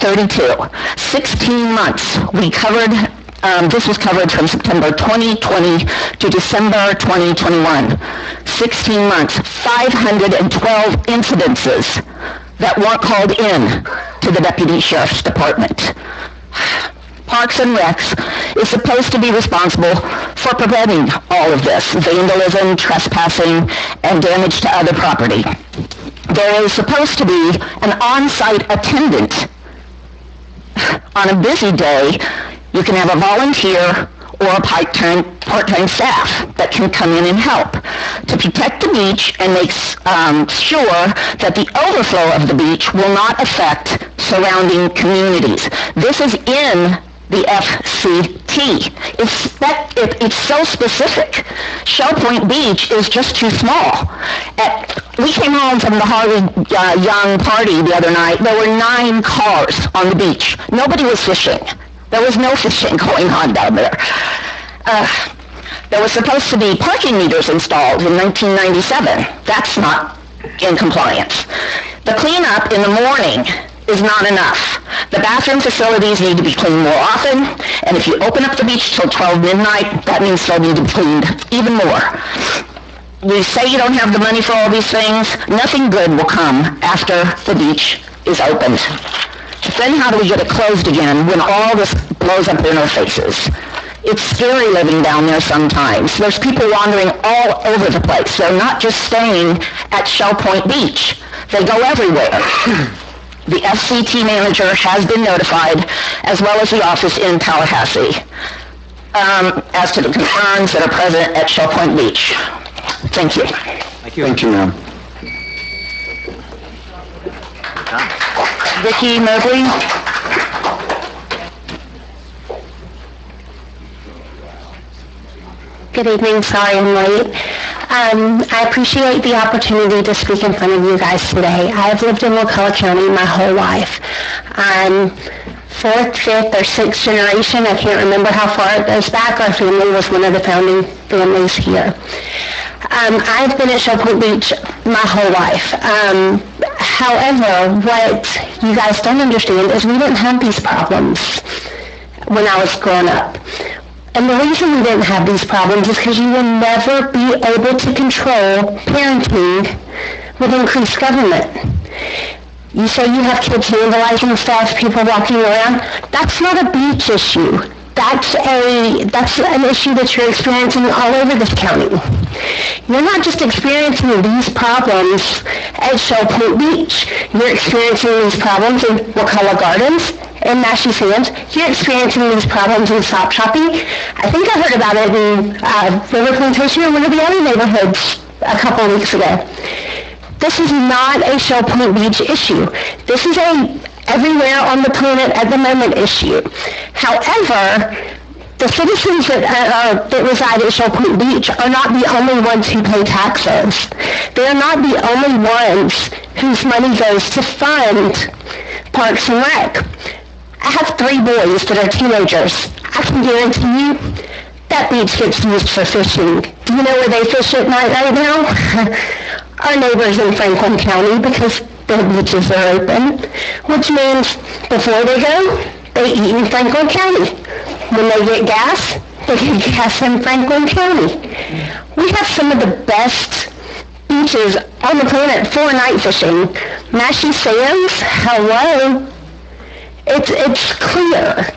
32. 16 months. We covered, this was covered from September 2020 to December 2021. 16 months, 512 incidences that weren't called in to the Deputy Sheriff's Department. Parks and Recs is supposed to be responsible for preventing all of this, vandalism, trespassing, and damage to other property. There is supposed to be an on-site attendant. On a busy day, you can have a volunteer or a part-time staff that can come in and help to protect the beach and make sure that the overflow of the beach will not affect surrounding communities. This is in the FCT. It's so specific. Shell Point Beach is just too small. We came home from the Harvey Young party the other night. There were 9 cars on the beach. Nobody was fishing. There was no fishing going on down there. There was supposed to be parking meters installed in 1997. That's not in compliance. The cleanup in the morning is not enough. The bathroom facilities need to be cleaned more often, and if you open up the beach till 12 midnight, that means they'll need to be cleaned even more. We say you don't have the money for all these things. Nothing good will come after the beach is opened. then how do we get it closed again when all this blows up in our faces? It's scary living down there sometimes. There's people wandering all over the place. They're not just staying at Shell Point Beach. They go everywhere. The FCT manager has been notified, as well as the office in Tallahassee, as to the concerns that are present at Shell Point Beach. Thank you. Thank you, ma'am. Vicki Mobley. Good evening, sorry I'm late. I appreciate the opportunity to speak in front of you guys today. I have lived in Wakulla County my whole life. I'm fourth, fifth, or sixth generation. I can't remember how far it goes back. Our family was one of the founding families here. I've been at Shell Point Beach my whole life. However, what you guys don't understand is we didn't have these problems when I was growing up. And the reason we didn't have these problems is because you will never be able to control parenting with increased government. You say you have kids vandalizing stuff, people walking around. That's not a beach issue. That's an issue that you're experiencing all over this county. You're not just experiencing these problems at Shell Point Beach. You're experiencing these problems in Wakulla Gardens and Mashie Sands. You're experiencing these problems in Stop Shopping. I think I heard about it in River Plantation or one of the other neighborhoods a couple of weeks ago. This is not a Shell Point Beach issue. This is a everywhere on the planet at the moment issue. However, the citizens that reside at Shell Point Beach are not the only ones who pay taxes. They are not the only ones whose money goes to fund Parks and Rec. I have 3 boys that are teenagers. I can guarantee you that beach gets used for fishing. Do you know where they fish at night right now? Our neighbors in Franklin County, because their beaches are open, which means before they go, they eat in Franklin County. When they get gas, they get gas in Franklin County. We have some of the best beaches on the planet for night fishing. Mashie Sands, hello. It's clear.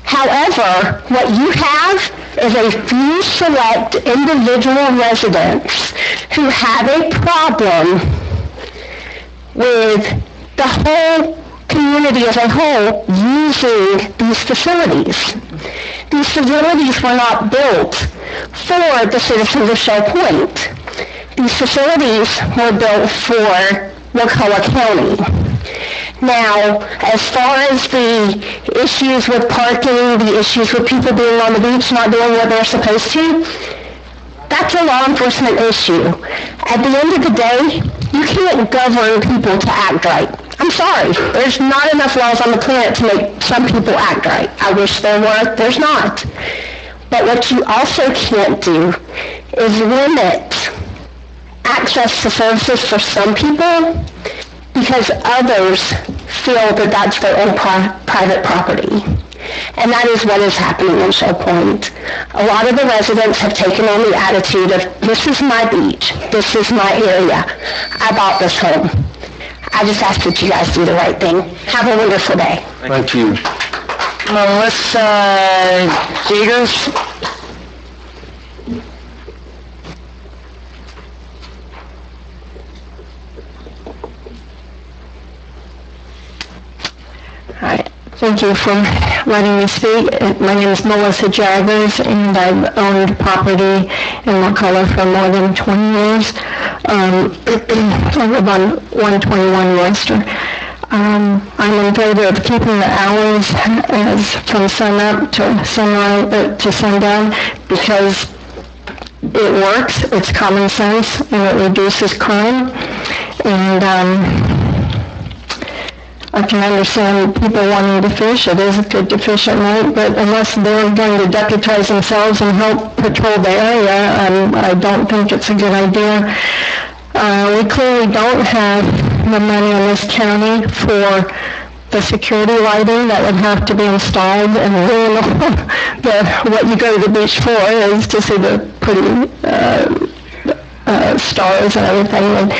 However, what you have is a few select individual residents who have a problem with the whole community as a whole using these facilities. These facilities were not built for the citizens of Shell Point. These facilities were built for Wakulla County. Now, as far as the issues with parking, the issues with people being on the beach not doing what they're supposed to, that's a law enforcement issue. At the end of the day, you can't govern people to act right. I'm sorry, there's not enough laws on the planet to make some people act right. I wish there were, there's not. But what you also can't do is limit access to services for some people because others feel that that's their own private property. And that is what is happening in Shell Point. A lot of the residents have taken on the attitude of, this is my beach, this is my area, I bought this home. I just ask that you guys do the right thing. Have a wonderful day. Thank you. Melissa Jeters. Hi. Thank you for letting me speak. My name is Melissa Jaggers, and I've owned property in Wakulla for more than 20 years. I live on 121 Royster. I'm in favor of keeping the hours as from sun up to sunrise to sundown because it works, it's common sense, and it reduces crime. And I can understand people wanting to fish. It is good to fish at night, but unless they're going to deputize themselves and help patrol the area, I don't think it's a good idea. We clearly don't have the money in this county for the security lighting that would have to be installed, and really what you go to the beach for is to see the pretty stars and everything. And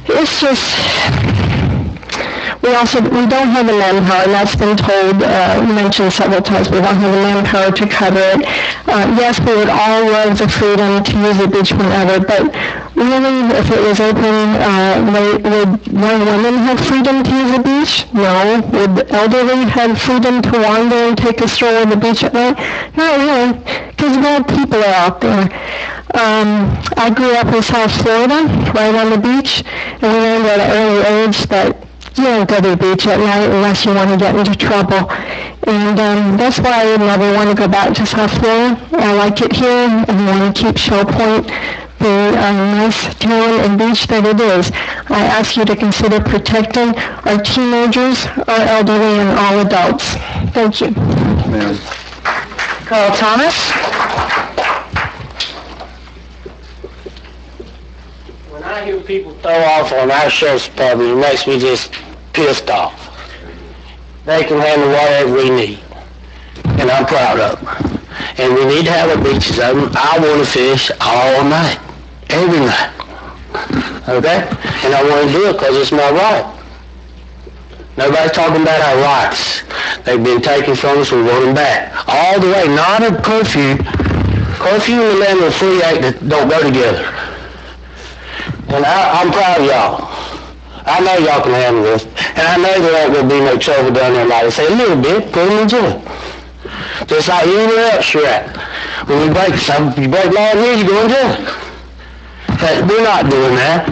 it's just, We don't have the manpower, and that's been told, mentioned several times, we don't have the manpower to cover it. Yes, we would all love the freedom to use the beach whenever, but really, if it was open, would young women have freedom to use the beach? No. Would the elderly have freedom to wander and take a stroll on the beach at night? Not really, because bad people are out there. I grew up in South Florida, right on the beach, and we learned at an early age that you don't go to the beach at night unless you want to get into trouble. And that's why I would never want to go back to South Florida. I like it here, and I want to keep Shell Point the nice town and beach that it is. I ask you to consider protecting our teenagers, our elderly, and all adults. Thank you. Carl Thomas? When I hear people throw off on our sheriff's department, it makes me just pissed off. They can handle whatever we need, and I'm proud of them. And we need to have our beaches open. I want to fish all night, every night. Okay? And I want to do it because it's my right. Nobody's talking about our rights. They've been taken from us, we want them back. All the way, not a curfew. Curfew and the land of free act that don't go together. And I'm proud of y'all. I know y'all can handle this. And I know there ain't going to be no trouble down there. Like I say, a little bit, put them in jail. Just like anywhere else you're at. When you break law here, you go in jail. We're not doing that.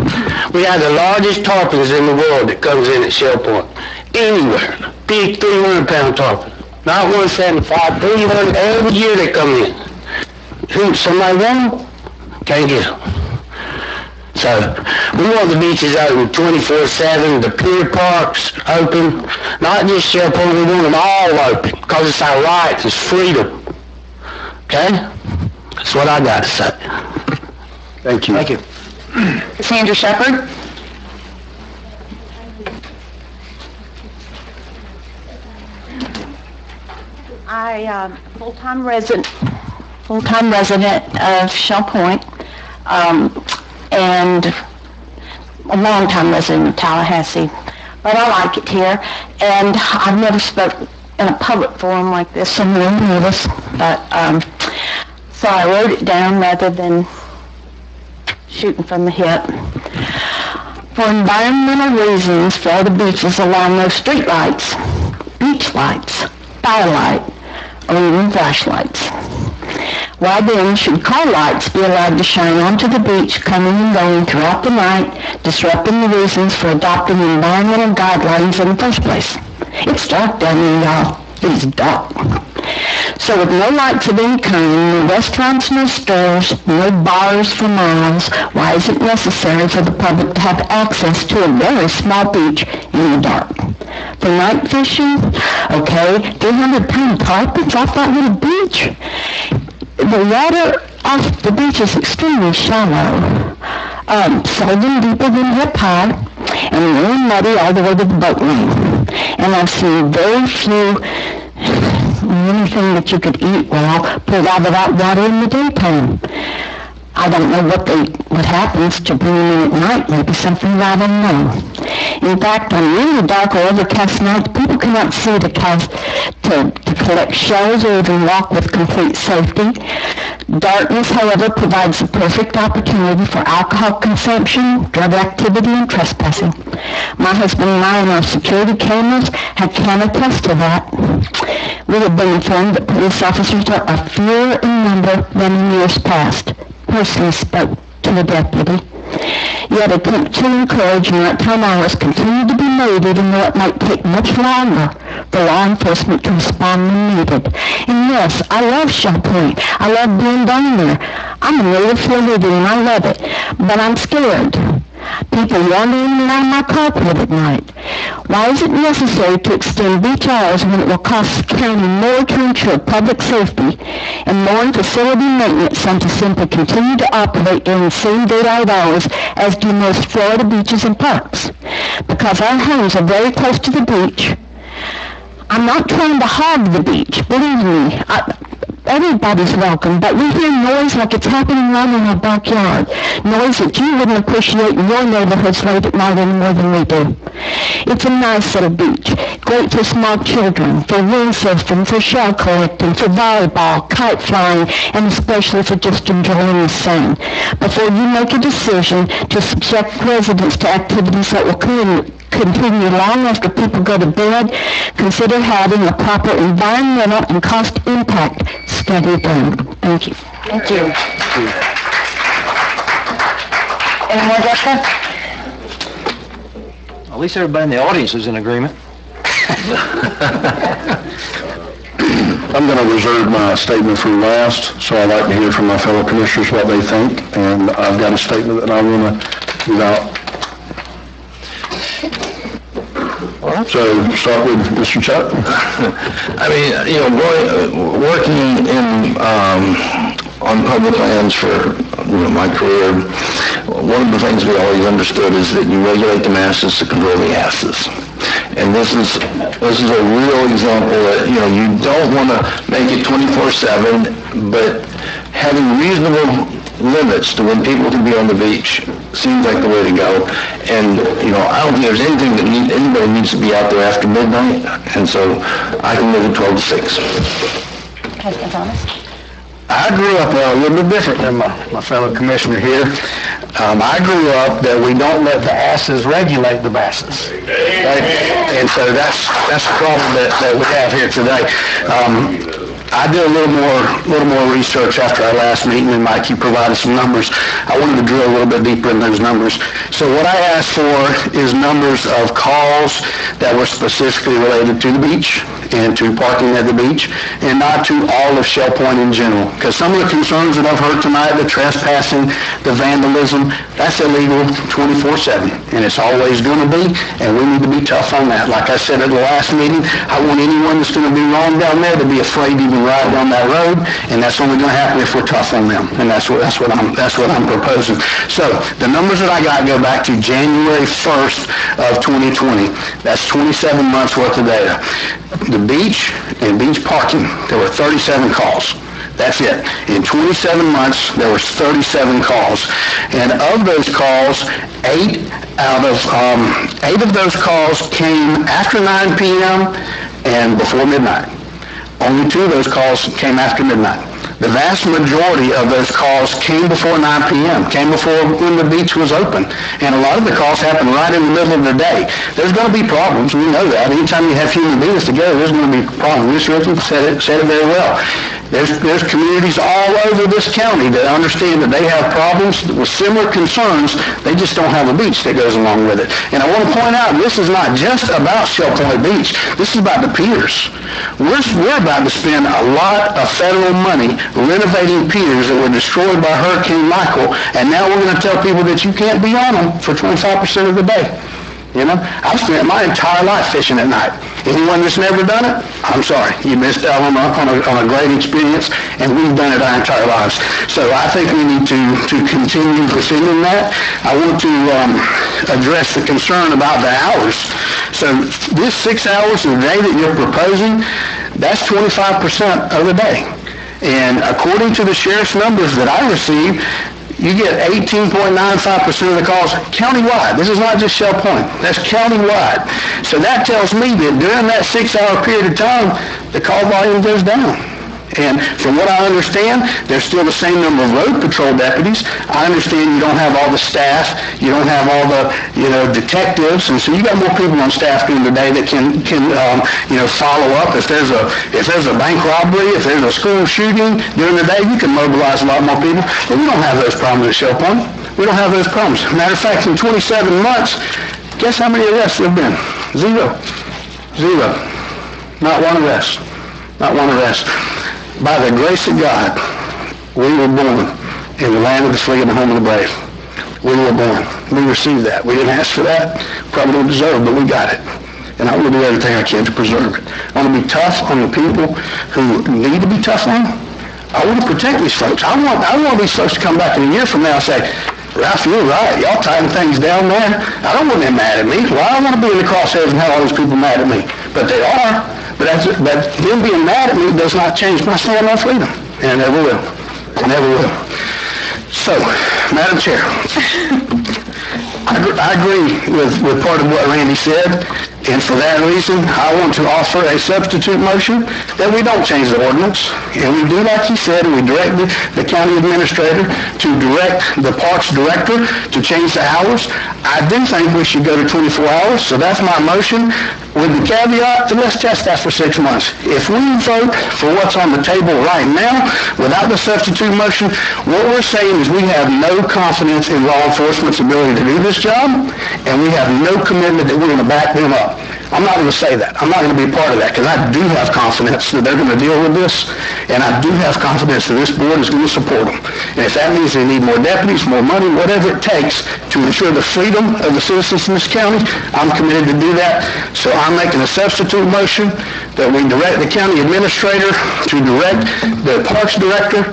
We have the largest tarpons in the world that comes in at Shell Point. Anywhere. Big 300-pound tarpon. Not 175, 300 every year they come in. Somebody want them? Can't get them. So, we want the beaches open 24/7, the pier parks open, not just Shell Point, we want them all open, because it's our right, it's freedom. Okay? That's what I got to say. Thank you. Thank you. Sandra Shepherd? I, full-time resident of Shell Point, and a long-time resident of Tallahassee, but I like it here, and I've never spoken in a public forum like this, so I'm really nervous, but, so I wrote it down rather than shooting from the hip. For environmental reasons, for all the beaches allow no street lights, beach lights, firelight, or even flashlights. Why then should car lights be allowed to shine onto the beach, coming and going throughout the night, disrupting the reasons for adopting environmental guidelines in the first place? It's dark down there, y'all. It's dark. So with no lights of any kind, no restaurants, no stores, no bars for miles, why is it necessary for the public to have access to a very small beach in the dark? For night fishing? Okay, 300-pound tarpons off that little beach? The water off the beach is extremely shallow, seldom deeper than hip high, and really muddy all the way to the boat lane. And I've seen very few anything that you could eat well pulled out of that water in the daytime. I don't know what happens to bring them in at night. Maybe something I don't know. In fact, on really dark or overcast nights, people cannot see to collect shells or even walk with complete safety. Darkness, however, provides the perfect opportunity for alcohol consumption, drug activity, and trespassing. My husband and I and our security cameras can attest to that. We have been informed that police officers are fewer in number than in years past. Personally spoke to the deputy. Yet attempt to encourage nighttime hours continue to be made, even though it might take much longer for law enforcement to respond when needed. And yes, I love Shell Point. I love being down there. I'm a native Floridian and I love it. But I'm scared. People wandering around my carpet at night. Why is it necessary to extend beach hours when it will cost the county more to ensure public safety and more in facility maintenance than to simply continue to operate during the same daylight hours as do most Florida beaches and parks? Because our homes are very close to the beach, I'm not trying to hog the beach, believe me. Everybody's welcome, but we hear noise like it's happening right in our backyard. Noise that you wouldn't appreciate in your neighborhoods late at night any more than we do. It's a nice little beach, great for small children, for windsurfing, for shell collecting, for volleyball, kite flying, and especially for just enjoying the sun. Before you make a decision to subject residents to activities that will continue long after people go to bed, consider having a proper environmental and cost impact study done. Thank you. Thank you. Any more, Jessica? At least everybody in the audience is in agreement. I'm going to reserve my statement for last, so I'd like to hear from my fellow commissioners what they think, and I've got a statement that I want to give out. So, start with Mr. Chuck. I mean, working in, on public lands for, my career, one of the things we always understood is that you regulate the masses to control the asses. And this is a real example that, you don't want to make it 24/7, but having reasonable limits to when people can be on the beach seems like the way to go. And, I don't think there's anything that anybody needs to be out there after midnight, and so I can live at 12 to 6. President Thomas? I grew up a little bit different than my fellow commissioner here. I grew up that we don't let the asses regulate the masses. Okay? And so that's the problem that we have here today. I did a little more research after our last meeting, and Mike, you provided some numbers. I wanted to drill a little bit deeper in those numbers. So what I asked for is numbers of calls that were specifically related to the beach and to parking at the beach, and not to all of Shell Point in general. Because some of the concerns that I've heard tonight, the trespassing, the vandalism, that's illegal 24/7, and it's always going to be, and we need to be tough on that. Like I said at the last meeting, I want anyone that's going to be wrong down there to be afraid to even ride down that road, and that's only going to happen if we're tough on them, and that's what I'm proposing. So the numbers that I got go back to January 1st of 2020. That's 27 months worth of data. The beach and beach parking, there were 37 calls. That's it. In 27 months, there was 37 calls. And of those calls, 8 of those calls came after 9 p.m. and before midnight. Only 2 of those calls came after midnight. The vast majority of those calls came before 9 p.m., came before when the beach was open. And a lot of the calls happened right in the middle of the day. There's going to be problems. We know that. Anytime you have human beings together, there's going to be problems. Mr. Richmond said it very well. There's communities all over this county that understand that they have problems with similar concerns. They just don't have a beach that goes along with it. And I want to point out, this is not just about Shell Point Beach. This is about the piers. We're about to spend a lot of federal money renovating piers that were destroyed by Hurricane Michael, and now we're going to tell people that you can't be on them for 25% of the day. I've spent my entire life fishing at night. Anyone that's never done it, I'm sorry. You missed out on a great experience, and we've done it our entire lives. So I think we need to continue defending that. I want to address the concern about the hours. So this 6 hours a day that you're proposing, that's 25% of the day. And according to the sheriff's numbers that I received, you get 18.95% of the calls countywide. This is not just Shell Point. That's countywide. So that tells me that during that 6-hour period of time, the call volume goes down. And from what I understand, there's still the same number of road patrol deputies. I understand you don't have all the staff. You don't have all the, detectives. And so you got more people on staff during the day that can follow up. If there's a bank robbery, if there's a school shooting during the day, you can mobilize a lot more people. But we don't have those problems at Shell Point. We don't have those problems. Matter of fact, in 27 months, guess how many arrests there have been? Zero. Not one arrest. Not one arrest. By the grace of God, we were born in the land of the free and the home of the brave. We were born. We received that. We didn't ask for that. Probably don't deserve it, but we got it. And I want to do everything I can to preserve it. I want to be tough on the people who need to be tough on. I want to protect these folks. I want these folks to come back in a year from now and say, Ralph, you're right. Y'all tighten things down there. I don't want them mad at me. Well, I don't want to be in the crosshairs and have all these people mad at me. but they are. But them being mad at me does not change my stand on freedom, and it never will. It never will. So, Madam Chair, I agree with part of what Randy said, and for that reason, I want to offer a substitute motion that we don't change the ordinance, and we do like he said, and we direct the county administrator to direct the parks director to change the hours. I do think we should go to 24 hours, so that's my motion, with the caveat that let's test that for 6 months. If we vote for what's on the table right now, without the substitute motion, what we're saying is we have no confidence in law enforcement's ability to do this job, and we have no commitment that we're going to back them up. I'm not going to say that. I'm not going to be a part of that, because I do have confidence that they're going to deal with this, and I do have confidence that this board is going to support them. And if that means they need more deputies, more money, whatever it takes to ensure the freedom of the citizens in this county, I'm committed to do that. So I'm making a substitute motion that we direct the county administrator to direct the parks director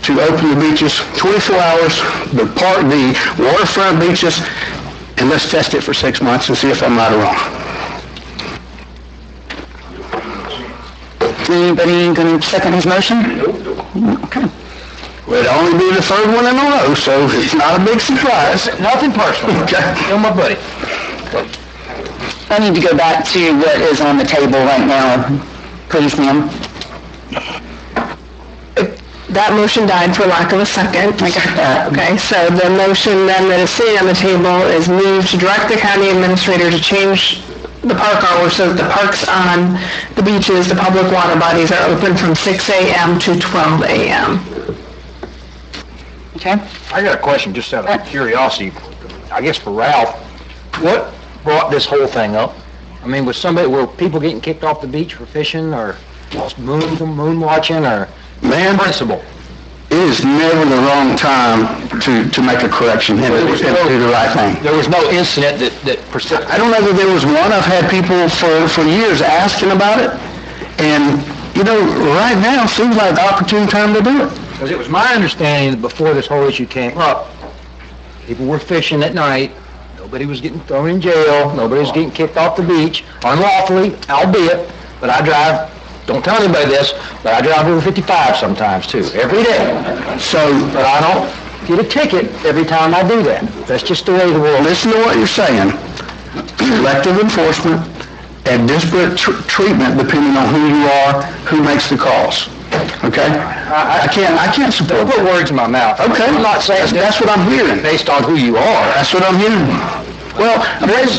to open the beaches 24 hours, the waterfront beaches, and let's test it for 6 months and see if I'm right or wrong. Anybody going to second his motion? Okay. Well, it'll only be the third one in a row, so it's not a big surprise. Nothing personal. Okay. You're my buddy. I need to go back to what is on the table right now. Please, ma'am. That motion died for lack of a second. I got that. Okay, so the motion then that is sitting on the table is move to direct the county administrator to change the park hours so that the parks on the beaches, the public water bodies are open from 6 a.m. to 12 a.m. Okay. I got a question just out of curiosity, I guess for Ralph. What brought this whole thing up? I mean, were people getting kicked off the beach for fishing or moon watching or principle? It is never the wrong time to make a correction and to do the right thing. There was no incident that precipitated. I don't know that there was one. I've had people for years asking about it, and, right now seems like the opportune time to do it. Because it was my understanding that before this whole issue came up, people were fishing at night, nobody was getting thrown in jail, nobody was getting kicked off the beach, unlawfully, albeit, but I drive, don't tell anybody this, but I drive over 55 sometimes too, every day. But I don't get a ticket every time I do that. That's just the way the world is. Listen to what you're saying. Selective enforcement and disparate treatment depending on who you are, who makes the calls. Okay? I can't support Don't put words in my mouth. Okay. I'm not saying that's what I'm hearing. based on who you are. That's what I'm hearing. Well,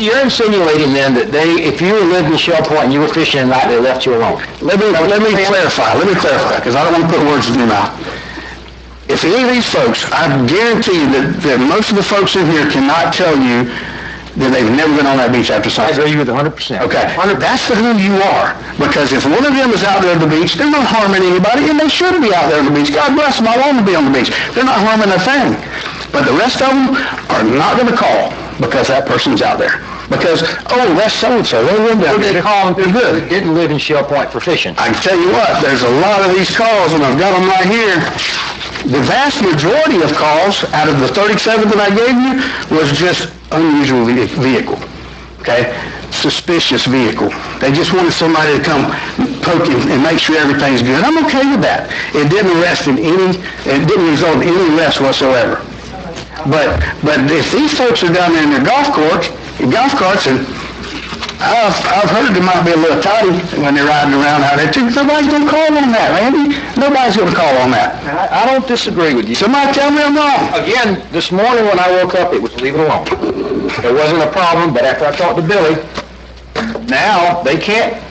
you're insinuating then that if you lived in Shell Point and you were fishing at night, they left you alone. Let me clarify, because I don't want to put words in your mouth. If any of these folks, I guarantee you that most of the folks in here cannot tell you that they've never been on that beach after I sunset. agree with 100%. Okay, that's who you are. Because if one of them is out there at the beach, they're not harming anybody, and they should be out there on the beach. God bless them, I want them to be on the beach. They're not harming a thing. But the rest of them are not going to call because that person's out there. Because, that's so-and-so, they live down there. They call them people that didn't live in Shell Point for fishing. I can tell you what, there's a lot of these calls, and I've got them right here. The vast majority of calls out of the 37 that I gave you was just unusual vehicle, okay? Suspicious vehicle. They just wanted somebody to come poke him and make sure everything's good. I'm okay with that. It didn't result in any arrest whatsoever. But if these folks are down there in their golf carts, and I've heard there might be a little toddy when they're riding around out there too. Nobody's going to call on that, Randy. Nobody's going to call on that. I don't disagree with you. Somebody tell me I'm wrong. Again, this morning when I woke up, it was leave it alone. There wasn't a problem, but after I talked to Billy, now they can't,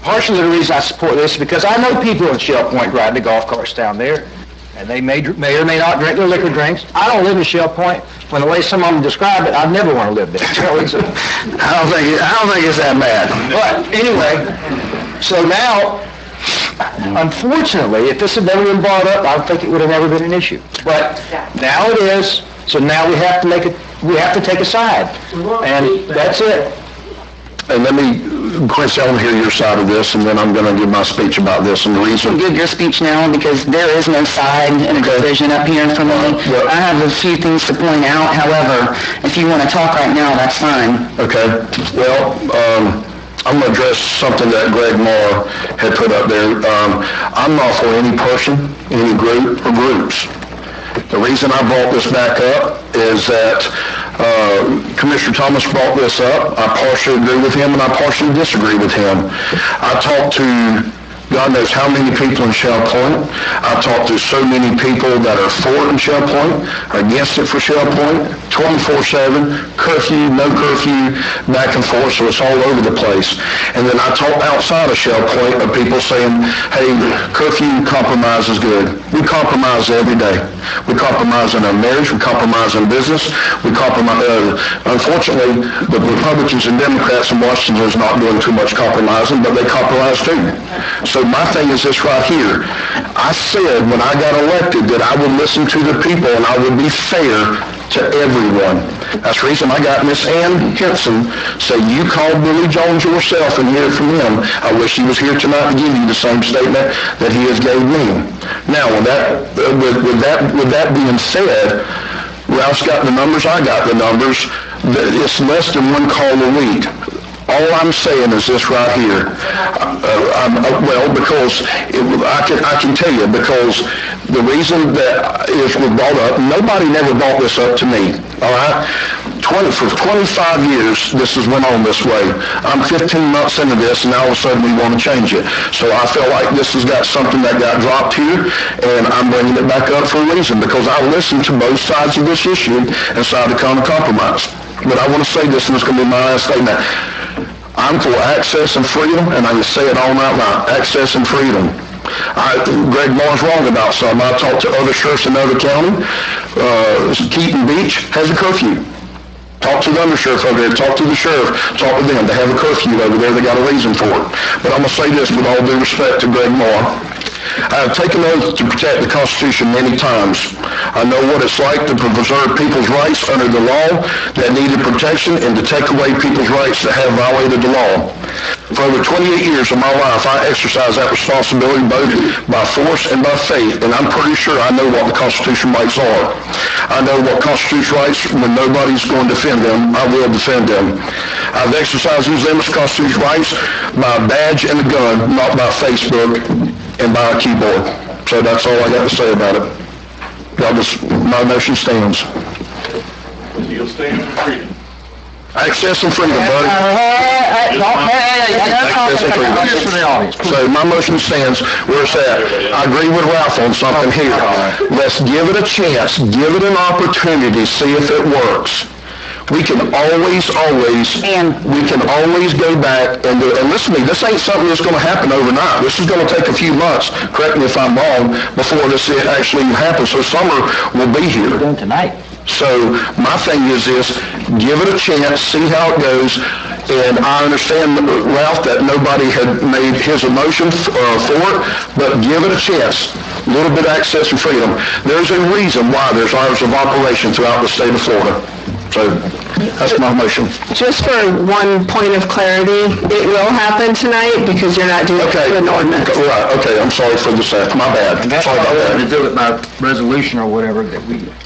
partially the reason I support this is because I know people in Shell Point ride the golf carts down there, and they may or may not drink their liquor drinks. I don't live in Shell Point. When the way some of them describe it, I'd never want to live there. I don't think it's that bad. But anyway, so now, unfortunately, if this had never been brought up, I think it would have never been an issue. But now it is. So now we have to take a side, and that's it. And let me, Quincy, I want to hear your side of this, and then I'm going to give my speech about this and the reason. Give your speech now because there is no side in a decision up here in front of me. I have a few things to point out. However, if you want to talk right now, that's fine. Okay. Well, I'm going to address something that Greg Moore had put up there. I'm not for any person, any group, or groups. The reason I brought this back up is that Commissioner Thomas brought this up. I partially agree with him and I partially disagree with him. I talked to God knows how many people in Shell Point. I talked to so many people that are for it in Shell Point, are against it for Shell Point, 24/7, curfew, no curfew, back and forth, so it's all over the place. And then I talk outside of Shell Point of people saying, hey, curfew compromise is good. We compromise every day. We compromise in our marriage, we compromise in business, we compromise, unfortunately, the Republicans and Democrats in Washington is not doing too much compromising, but they compromise too. So my thing is this right here. I said when I got elected that I would listen to the people and I would be fair to everyone. That's the reason I got Miss Ann Henson say, you called Billy Jones yourself and hear from him. I wish he was here tonight to give you the same statement that he has gave me. Now, with that being said, Ralph's got the numbers, I got the numbers. It's less than one call a week. All I'm saying is this right here. Because I can tell you, because the reason that is brought up, nobody never brought this up to me, all right? For 25 years, this has went on this way. I'm 15 months into this, and now all of a sudden we want to change it. So I feel like this has got something that got dropped here, and I'm bringing it back up for a reason, because I listened to both sides of this issue and decided to come to compromise. But I want to say this, and it's going to be my last statement. I'm for access and freedom, and I can say it all night long, access and freedom. Greg Moore's wrong about something. I talked to other sheriffs in other county. Keaton Beach has a curfew. Talk to the undersheriff over there, talk to the sheriff, talk to them. They have a curfew over there, they got a reason for it. But I'm going to say this with all due respect to Greg Moore. I have taken oath to protect the Constitution many times. I know what it's like to preserve people's rights under the law that needed protection and to take away people's rights that have violated the law. For over 28 years of my life, I exercise that responsibility both by force and by faith, and I'm pretty sure I know what the Constitution rights are. I know what Constitution rights, when nobody's going to defend them, I will defend them. I've exercised these Constitution rights by a badge and a gun, not by Facebook and by a keyboard. So that's all I got to say about it. My motion stands. You'll stand for freedom. Access and freedom, buddy. Access and freedom. So my motion stands where it's at. I agree with Ralph on something here. Let's give it a chance. Give it an opportunity. See if it works. We can always go back and do it. And listen to me, this ain't something that's going to happen overnight. This is going to take a few months, correct me if I'm wrong, before this actually happens. So summer will be here. We're doing tonight. So my thing is this, give it a chance, see how it goes. And I understand, Ralph, that nobody had made his emotion for it, but give it a chance. A little bit of access and freedom. There's a reason why there's hours of operation throughout the state of Florida. So that's my motion. Just for one point of clarity, it will happen tonight because you're not doing an ordinance. Right, okay, I'm sorry for the second. My bad. And that's why I wanted to do it by resolution or whatever, that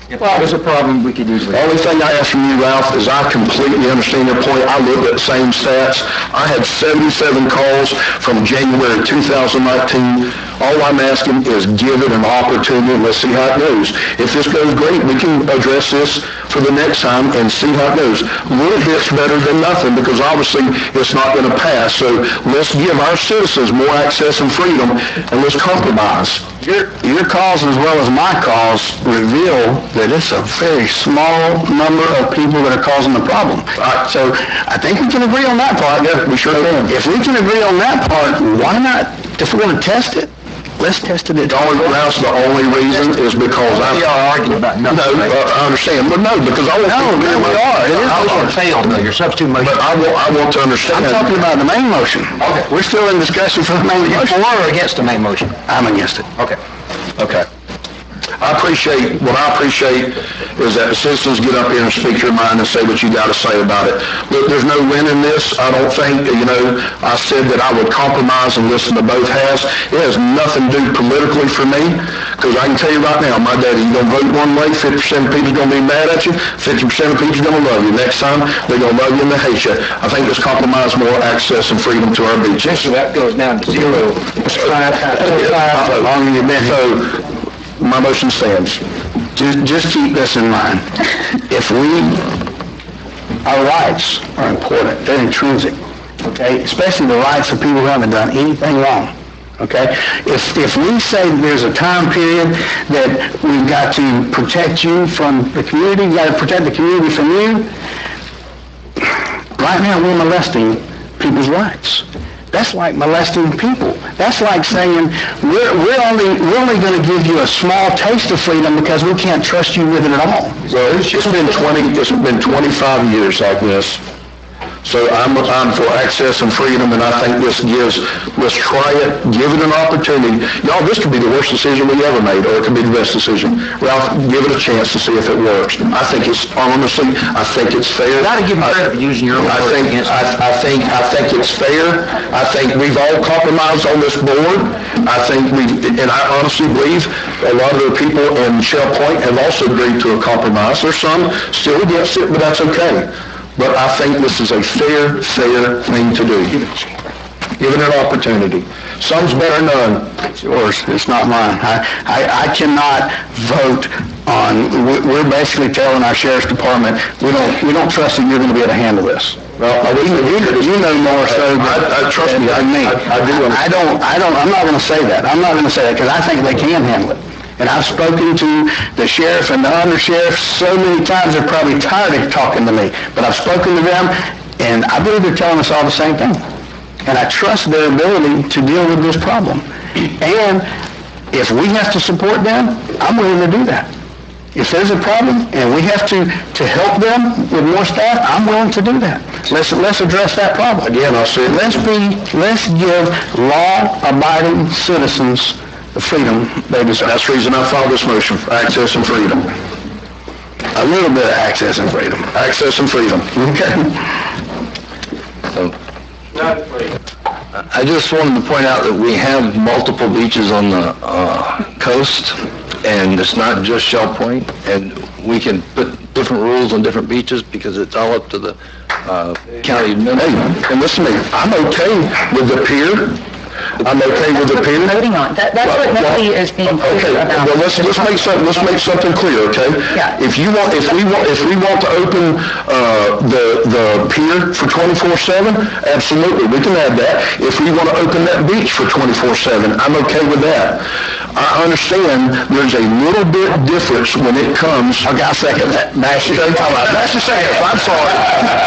if there's a problem, we could usually... The only thing I ask from you, Ralph, is I completely understand your point. I looked at the same stats. I had 77 calls from January 2019. All I'm asking is give it an opportunity and let's see how it goes. If this goes great, we can address this for the next time and see how it goes. A little bit's better than nothing because obviously it's not going to pass. So let's give our citizens more access and freedom and let's compromise. Your calls as well as my calls reveal that it's a very small number of people that are causing the problem. So I think we can agree on that part. Yeah, we sure can. If we can agree on that part, why not, if we're going to test it, let's test it. The only reason is because we are arguing about nothing. No, I understand, but no, because I want we are. It is motion failed, though. Your substitute motion. But I want to understand. I'm talking about the main motion. Okay. We're still in discussion for the main motion. For or against the main motion? I'm against it. Okay. Okay. what I appreciate is that the citizens get up here and speak your mind and say what you got to say about it. Look, there's no win in this. I don't think, I said that I would compromise and listen to both halves. It has nothing to do politically for me, because I can tell you right now, my daddy, you're going to vote one way, 50% of people are going to be mad at you, 50% of people are going to love you. Next time, they're going to love you and they hate you. I think let's compromise more access and freedom to our beaches. So that goes down to zero. So, my motion stands. Just keep this in mind. Our rights are important. They're intrinsic, okay? Especially the rights of people who haven't done anything wrong, okay? If we say there's a time period that we've got to protect you from the community, we've got to protect the community from you, right now we're molesting people's rights. That's like molesting people. That's like saying we're only going to give you a small taste of freedom because we can't trust you with it at all. Well, it's been 25 years like this. So I'm for access and freedom, and I think let's try it, give it an opportunity. Y'all, this could be the worst decision we ever made, or it could be the best decision. Ralph, give it a chance to see if it works. I think it's fair. You got to give them credit for using your own words against them. I think it's fair. I think we've all compromised on this board. And I honestly believe a lot of the people in Shell Point have also agreed to a compromise. There's some still against it, but that's okay. But I think this is a fair thing to do. Give it an opportunity. Some's better than none. It's yours. It's not mine. I cannot vote on. We're basically telling our sheriff's department we don't trust that you're going to be able to handle this. Well, you know more so trust me, than me. I do. I'm not going to say that. I'm not going to say that because I think they can handle it. And I've spoken to the sheriff and the undersheriff so many times they're probably tired of talking to me. But I've spoken to them, and I believe they're telling us all the same thing. And I trust their ability to deal with this problem. And if we have to support them, I'm willing to do that. If there's a problem and we have to help them with more staff, I'm willing to do that. Let's address that problem. Again, I'll say Let's give law-abiding citizens the freedom they deserve. that's the reason I filed this motion for access and freedom. A little bit of access and freedom. Access and freedom. Okay. I just wanted to point out that we have multiple beaches on the coast, and it's not just Shell Point, and we can put different rules on different beaches because it's all up to the county administrator. And listen to me, I'm okay with the pier. I'm okay with the pier. Voting on, that's what nobody is being Okay, clear about. well, let's make something clear, okay? Yeah. If we want to open the pier for 24/7, absolutely, we can add that. If we want to open that beach for 24/7, I'm okay with that. I understand there's a little bit difference when it comes. Okay, I'll second that. Massey Sands, I'm sorry.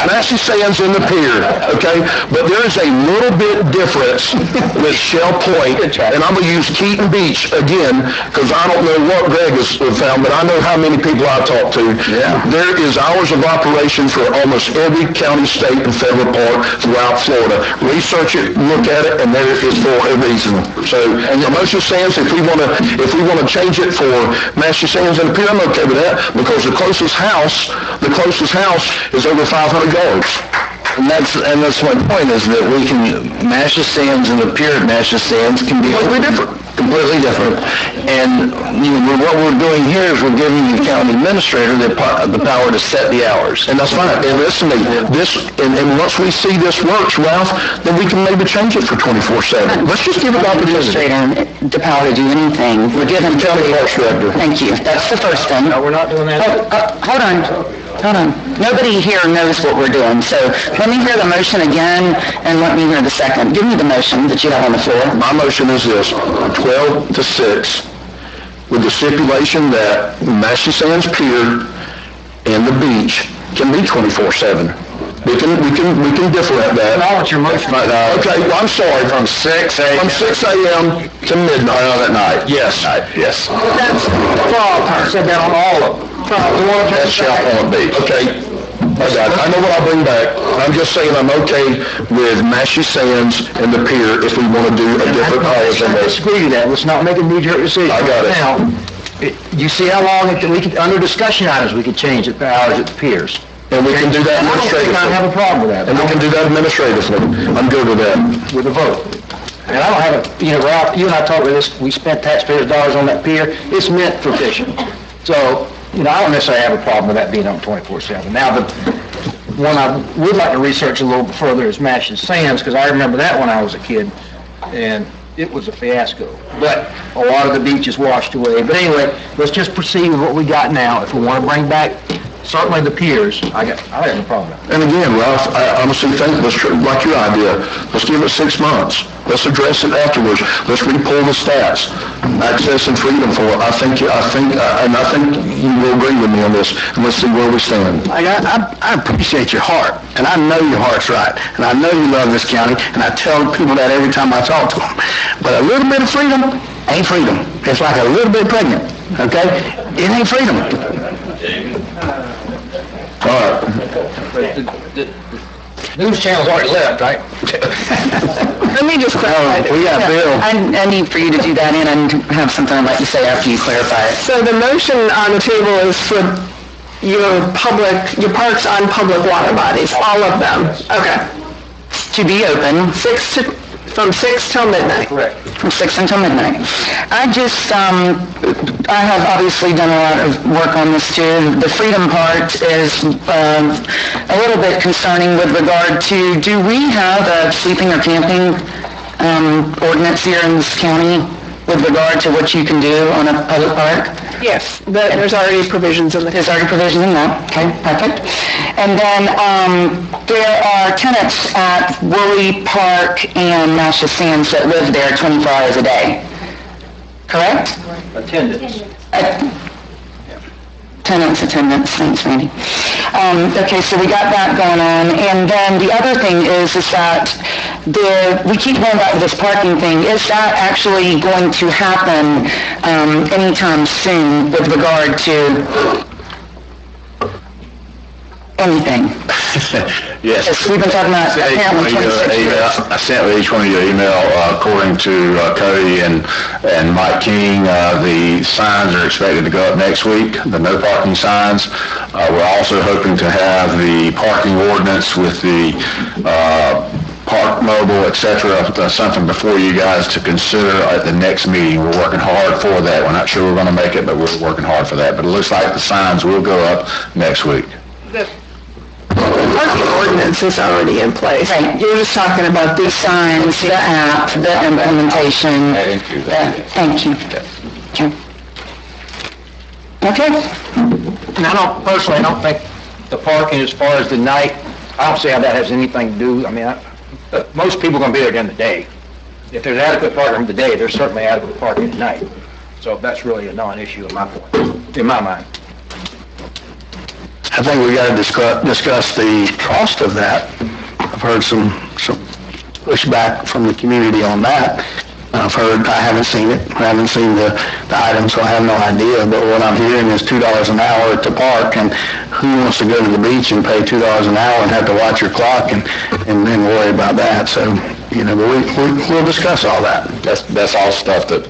Massey Sands in the pier, okay? But there is a little bit difference with Shell Point, and I'm going to use Keaton Beach again, because I don't know what Greg has found, but I know how many people I talk to. Yeah. There is hours of operation for almost every county, state, and federal park throughout Florida. Research it, look at it, and there it is for a reason. So, and the motion stands, if we want to change it for Massey Sands and the pier, I'm okay with that, because the closest house is over 500 yards. And that's my point, is that we can, Massey Sands and the pier at Massey Sands can be completely different. And what we're doing here is we're giving the county administrator the power to set the hours. And that's fine. And listen to me, and once we see this works, Ralph, then we can maybe change it for 24/7. Let's just give it the opportunity. The power to do anything. We're giving County Parks Director. Thank you. That's the first thing. No, we're not doing that. Hold on. Nobody here knows what we're doing, so let me hear the motion again, and let me hear the second. Give me the motion that you have on the floor. My motion is this, 12 to 6, with the stipulation that Massey Sands Pier and the beach can be 24/7. We can differ at that. I want your motion. Okay, well, I'm sorry. From 6 a.m. to midnight at night. Yes. Yes. That's fraud. I said that on all of them. That's Shell Point Beach. Okay. I got it. I know what I'll bring back. I'm just saying I'm okay with Massey Sands and the pier if we want to do a different hours on I this. disagree with that. Let's not make a knee-jerk decision. I got it. Now, You see how long we could, under discussion items, we could change the hours at the piers. And we can do that I don't think I administratively. have a problem with that. And we can do that administratively. I'm good with that. With a vote. And I don't have a, Ralph, you and I talked about this, we spent taxpayers' dollars on that pier, it's meant for fishing. So, I don't necessarily have a problem with that being on 24/7. Now, the one I would like to research a little bit further is Mash's Sands, because I remember that when I was a kid, and it was a fiasco. But a lot of the beach is washed away. But anyway, let's just proceed with what we got now. If we want to bring back certainly the piers, I have no problem with that. And again, Ralph, I honestly think, like your idea, let's give it 6 months. Let's address it afterwards. Let's re-pull the stats. Access and freedom for it. I think you will agree with me on this, and let's see where we stand. I appreciate your heart, and I know your heart's right, and I know you love this county, and I tell people that every time I talk to them. But a little bit of freedom ain't freedom. It's like a little bit pregnant, okay? It ain't freedom. All right. The news channel's already left, right? Let me just clarify. We got Bill. I need for you to do that, and I have something I'd like to say after you clarify it. So the motion on the table is for your parks on public water bodies, all of them. Okay. To be open From 6 till midnight. Correct. from 6 until midnight. I have obviously done a lot of work on this too. The freedom part is a little bit concerning with regard to, do we have a sleeping or camping ordinance here in this county with regard to what you can do on a public park? Yes, there's already provisions in the... There's already provision in that. Okay, perfect. And then there are tenants at Woolly Park and Masha Sands that live there 24 hours a day. Correct? Attendance. Attendance, thanks, Randy. Okay, so we got that going on. And then the other thing is that we keep going back to this parking thing. Is that actually going to happen anytime soon with regard to anything? Yes. Yes, we've been talking about apparently 26 years. I sent each one of you an email, according to Cody and Mike King, the signs are expected to go up next week, the no parking signs. We're also hoping to have the parking ordinance with the park mobile, et cetera, something before you guys to consider at the next meeting. We're working hard for that. We're not sure we're going to make it, but we're working hard for that. But it looks like the signs will go up next week. The parking ordinance is already in place. Right. You're just talking about The signs, the app, the implementation. Thank you. Okay. And I don't think the parking as far as the night, I don't see how that has anything to do, most people are going to be there during the day. If there's adequate parking for the day, there's certainly adequate parking at night. So that's really a non-issue in my mind. I think we got to discuss the cost of that. I've heard some pushback from the community on that. I haven't seen it. I haven't seen the item, so I have no idea. But what I'm hearing is $2 an hour to park, and who wants to go to the beach and pay $2 an hour and have to watch your clock and then worry about that? So, we'll discuss all that. That's all stuff that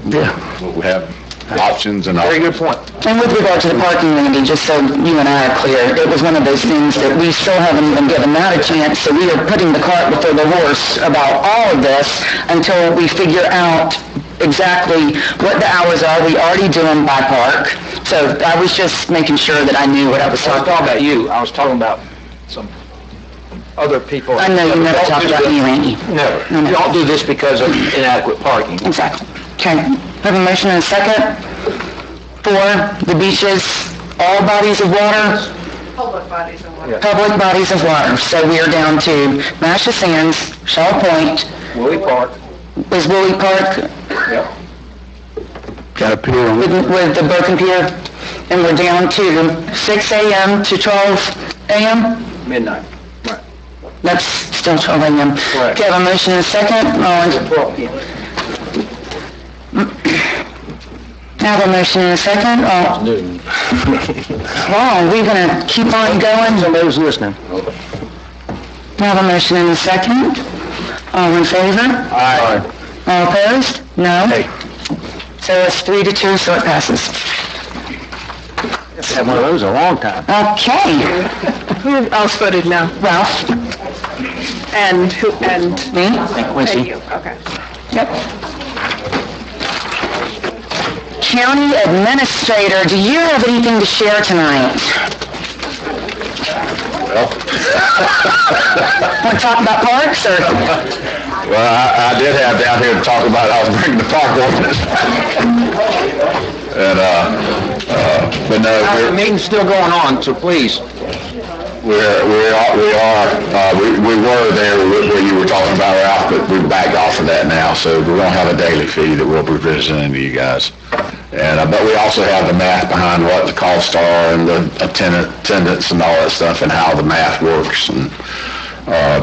we have options and all. Very good point. And with regard to the parking, Randy, just so you and I are clear, it was one of those things that we still haven't even given that a chance, so we are putting the cart before the horse about all of this until we figure out exactly what the hours are. We already doing by park, so I was just making sure that I knew what I was I was talking talking about. about you. I was talking about some other people. I know you never talked about me, Randy. Never. You don't do this because of inadequate parking. Exactly. Okay. Have a motion and a second for the beaches, all bodies of water? Public bodies of water. Public bodies of water. So we are down to Masha Sands, Shaw Point. Woolly Park. Is Woolly Park Yep. Got a pier with the broken pier? And we're down to 6 a.m. to 12 a.m.? Midnight. Right. That's still 12 a.m. Correct. Okay, have a motion and a second. 12 p.m. Have a motion and a second. Noon. Well, we're going to keep on going. Somebody's listening. Have a motion and a second. All in favor? Aye. All opposed? No? Hey. So it's 3-2, so it passes. Had one of those a long time. Okay. Who else voted no? Ralph? And who, and Me? And Quincy. and you, okay. Yep. County Administrator, do you have anything to share tonight? Want to talk about parks, or? Well, I did have down here to talk about, I was bringing the park ordinance. And, but no, The meeting's still going on, so please. we were there where you were talking about, Ralph, but we've backed off of that now, so we won't have a daily fee that we'll be presenting to you guys. And, but we also have the math behind what the costs are and the attendance and all that stuff and how the math works and,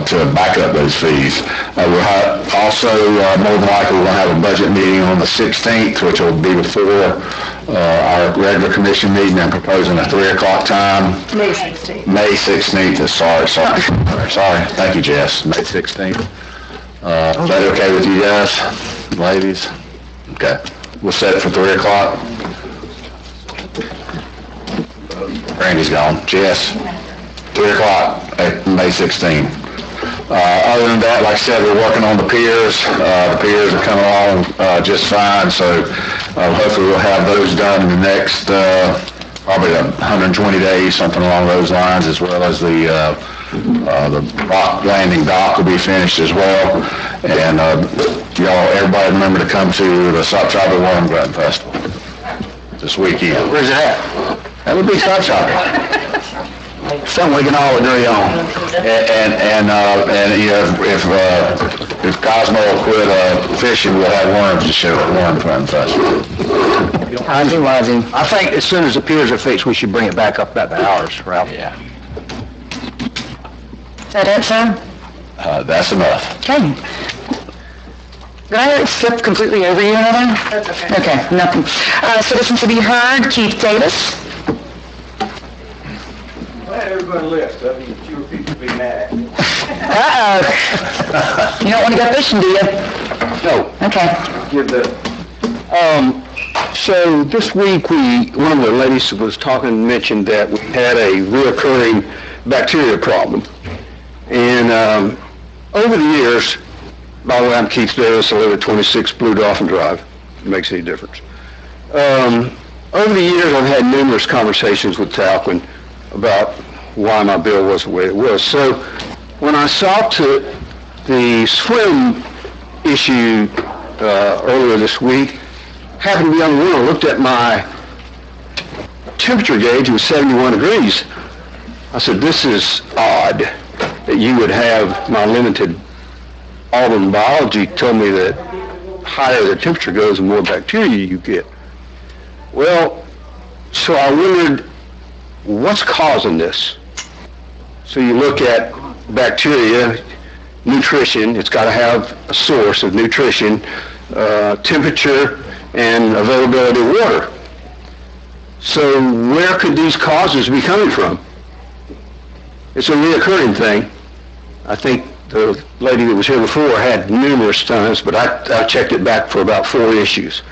to back up those fees. We'll have also, more than likely, we'll have a budget meeting on the 16th, which will be before, our regular commission meeting. I'm proposing a 3 o'clock time. May 16th. May 16th, sorry. Thank you, Jess. May 16th. Is that okay with you guys, ladies? Okay. We'll set it for 3 o'clock. Randy's gone. Jess, 3 o'clock, May 16th. Other than that, like I said, we're working on the piers. The piers are coming along just fine, so hopefully we'll have those done in the next probably 120 days, something along those lines, as well as the rock landing dock will be finished as well. And everybody remember to come to the Stop Chopping Worm Gun Festival this weekend. Where's it at? That would be Stop Chopping. Something we can all agree on. And if Cosmo will quit fishing, we'll have worms to show at Worm Fun Festival. I think as soon as the piers are fixed, we should bring it back up about the hours, Ralph. Yeah. Is that it, sir? That's enough. Okay. Did I skip completely over you, another? That's okay. Okay, nothing. Citizens to be heard, Keith Davis. Glad everybody left, I mean, fewer people be mad. Uh-oh. You don't want to go fishing, do you? No. Okay. So this week, one of the ladies mentioned that we had a reoccurring bacteria problem. And over the years, by the way, I'm Keith Davis, I live at 26 Blue Dolphin Drive, if it makes any difference. Over the years, I've had numerous conversations with Talcon about why my bill was the way it was. So when I saw to the swim issue earlier this week, happened to be on the window, looked at my temperature gauge, it was 71 degrees. I said, this is odd that you would have my limited Auburn biology told me that higher the temperature goes, the more bacteria you get. Well, so I wondered, what's causing this? So you look at bacteria, nutrition, it's got to have a source of nutrition, temperature, and availability of water. So where could these causes be coming from? It's a reoccurring thing. I think the lady that was here before had numerous times, but I checked it back for about 4 issues.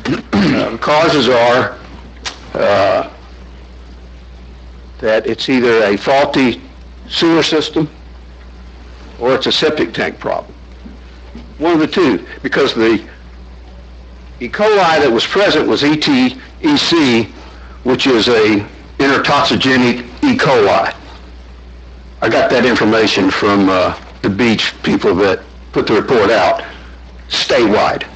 The causes are that it's either a faulty sewer system or it's a septic tank problem. One of the two, because the E. coli that was present was ETEC, which is a intertoxigenic E. coli. I got that information from the beach people that put the report out statewide.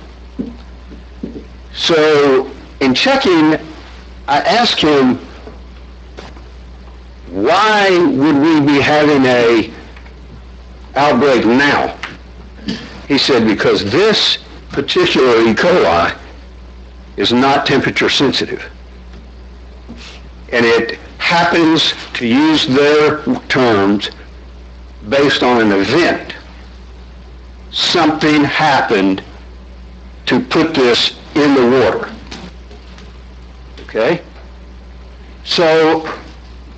So in checking, I asked him, why would we be having a outbreak now? He said, because this particular E. coli is not temperature sensitive. And it happens, to use their terms, based on an event. Something happened to put this in the water. Okay? So,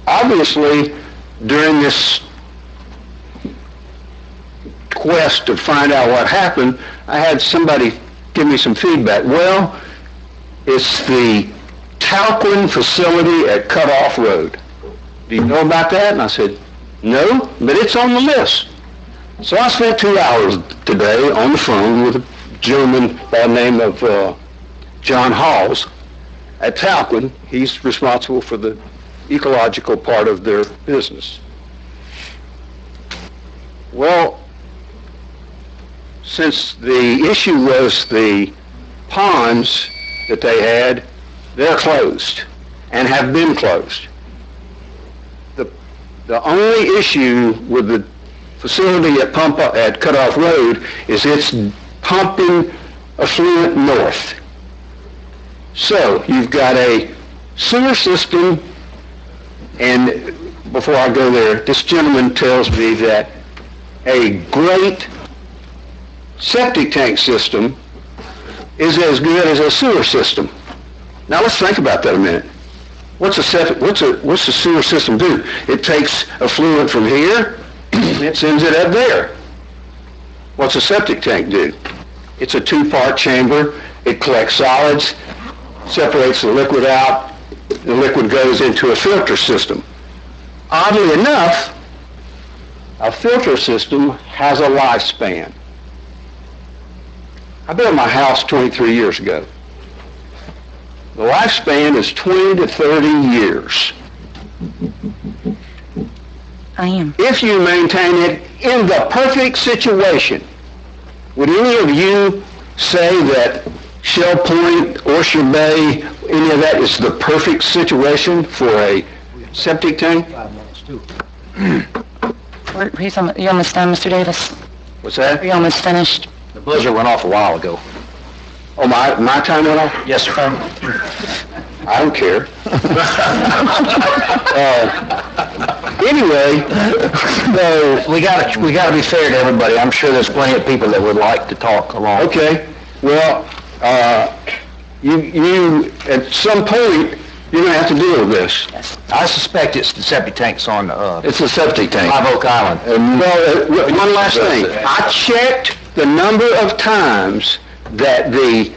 obviously, during this quest to find out what happened, I had somebody give me some feedback. Well, it's the Talquin facility at Cutoff Road. Do you know about that? And I said, no, but it's on the list. So I spent 2 hours today on the phone with a gentleman by the name of John Halls at Talquin. He's responsible for the ecological part of their business. Well, since the issue was the ponds that they had, they're closed and have been closed. The only issue with the facility at Cutoff Road is it's pumping affluent north. So you've got a sewer system, and before I go there, this gentleman tells me that a great septic tank system is as good as a sewer system. Now let's think about that a minute. What's the sewer system do? It takes effluent from here and it sends it up there. What's a septic tank do? It's a two-part chamber. It collects solids, separates the liquid out. The liquid goes into a filter system. Oddly enough, a filter system has a lifespan. I built my house 23 years ago. The lifespan is 20 to 30 years. I am. If you maintain it in the perfect situation, would any of you say that Shell Point, Oyster Bay, any of that is the perfect situation for a septic tank? You're almost done, Mr. Davis. What's that? You're almost finished. The buzzer went off a while ago. Oh, my time went off? Yes, sir. I don't care. Anyway, We gotta be fair to everybody. I'm sure there's plenty of people that would like to talk along. okay, well, you at some point, you're gonna have to deal with this. I suspect it's the septic tanks on, It's a septic tank. Live Oak Island. One last thing. I checked the number of times that the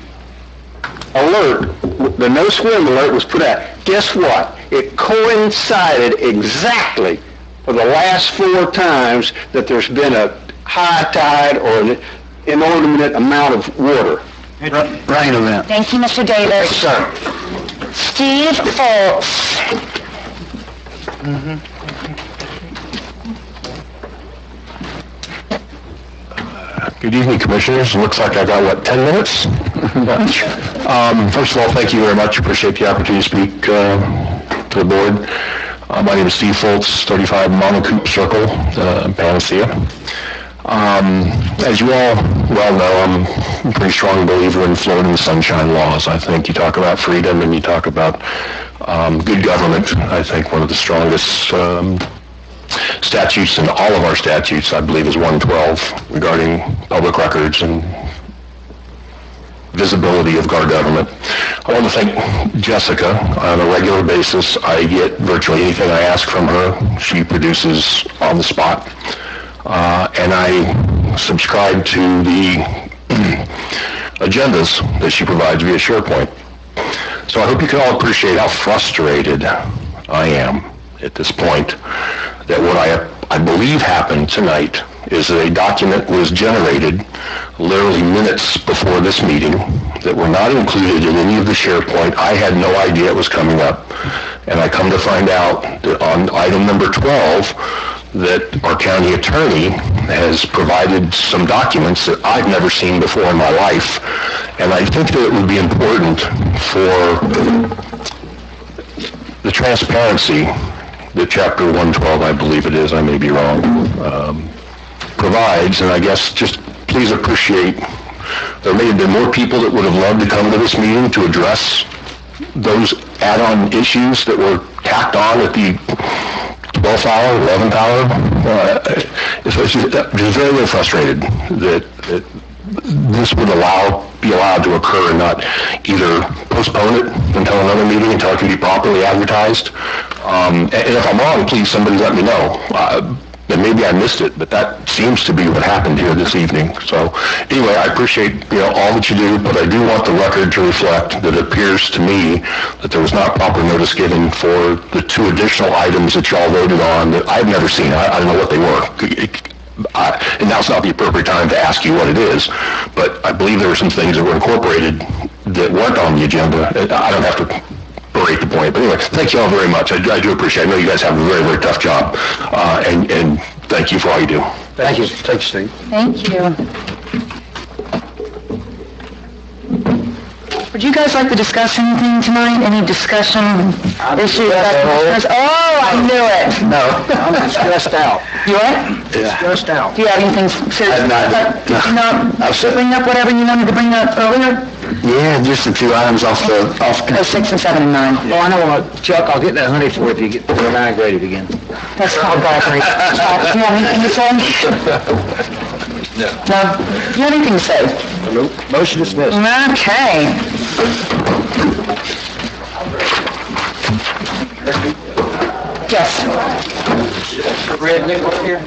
alert, the no swim alert was put out. Guess what? It coincided exactly for the last 4 times that there's been a high tide or an inordinate amount of water. Rain event. Thank you, Mr. Davis. Sir. Steve Foltz. Good evening, Commissioners. Looks like I got, 10 minutes? First of all, thank you very much. Appreciate the opportunity to speak to the board. My name is Steve Foltz, 35 Monocoop Circle, Panacea. As you all well know, I'm a pretty strong believer in Florida sunshine laws. I think you talk about freedom and you talk about good government. I think one of the strongest statutes in all of our statutes, I believe, is 112 regarding public records and visibility of our government. I want to thank Jessica. On a regular basis, I get virtually anything I ask from her. She produces on the spot. And I subscribe to the agendas that she provides via SharePoint. So I hope you can all appreciate how frustrated I am at this point that what I believe happened tonight is that a document was generated literally minutes before this meeting that were not included in any of the SharePoint. I had no idea it was coming up. And I come to find out that on item number 12, that our county attorney has provided some documents that I've never seen before in my life. And I think that it would be important for the transparency that Chapter 112, I believe it is, I may be wrong, provides. And I guess just please appreciate, there may have been more people that would have loved to come to this meeting to address those add-on issues that were tacked on at the 12th hour, 11th hour. Just very, very frustrated that this would be allowed to occur and not either postpone it until another meeting until it can be properly advertised. And if I'm wrong, please somebody let me know. then maybe I missed it, but that seems to be what happened here this evening. So anyway, I appreciate, all that you do, but I do want the record to reflect that it appears to me that there was not proper notice given for the 2 additional items that y'all voted on that I've never seen. I don't know what they were. And now's not the appropriate time to ask you what it is, but I believe there were some things that were incorporated that weren't on the agenda. I don't have to berate the point, but anyway, thank you all very much. I do appreciate it. I know you guys have a very, very tough job, and thank you for all you do. Thank you. Thank you, Steve. Thank you. Would you guys like to discuss anything tonight? Any discussion issues? Oh, I knew it. No, I'm stressed out. You what? Stressed out. Do you have anything serious? I'm not. Did you not bring up whatever you wanted to bring up earlier? Yeah, just a few items off. 6 and 7 and 9. Well, I know, Chuck, I'll get that honey for you if you get the 9 graded again. That's called bribery. Do you have anything to say? No. Do you have anything to say? Nope. Motion dismissed. Okay. Yes. Red nickel here.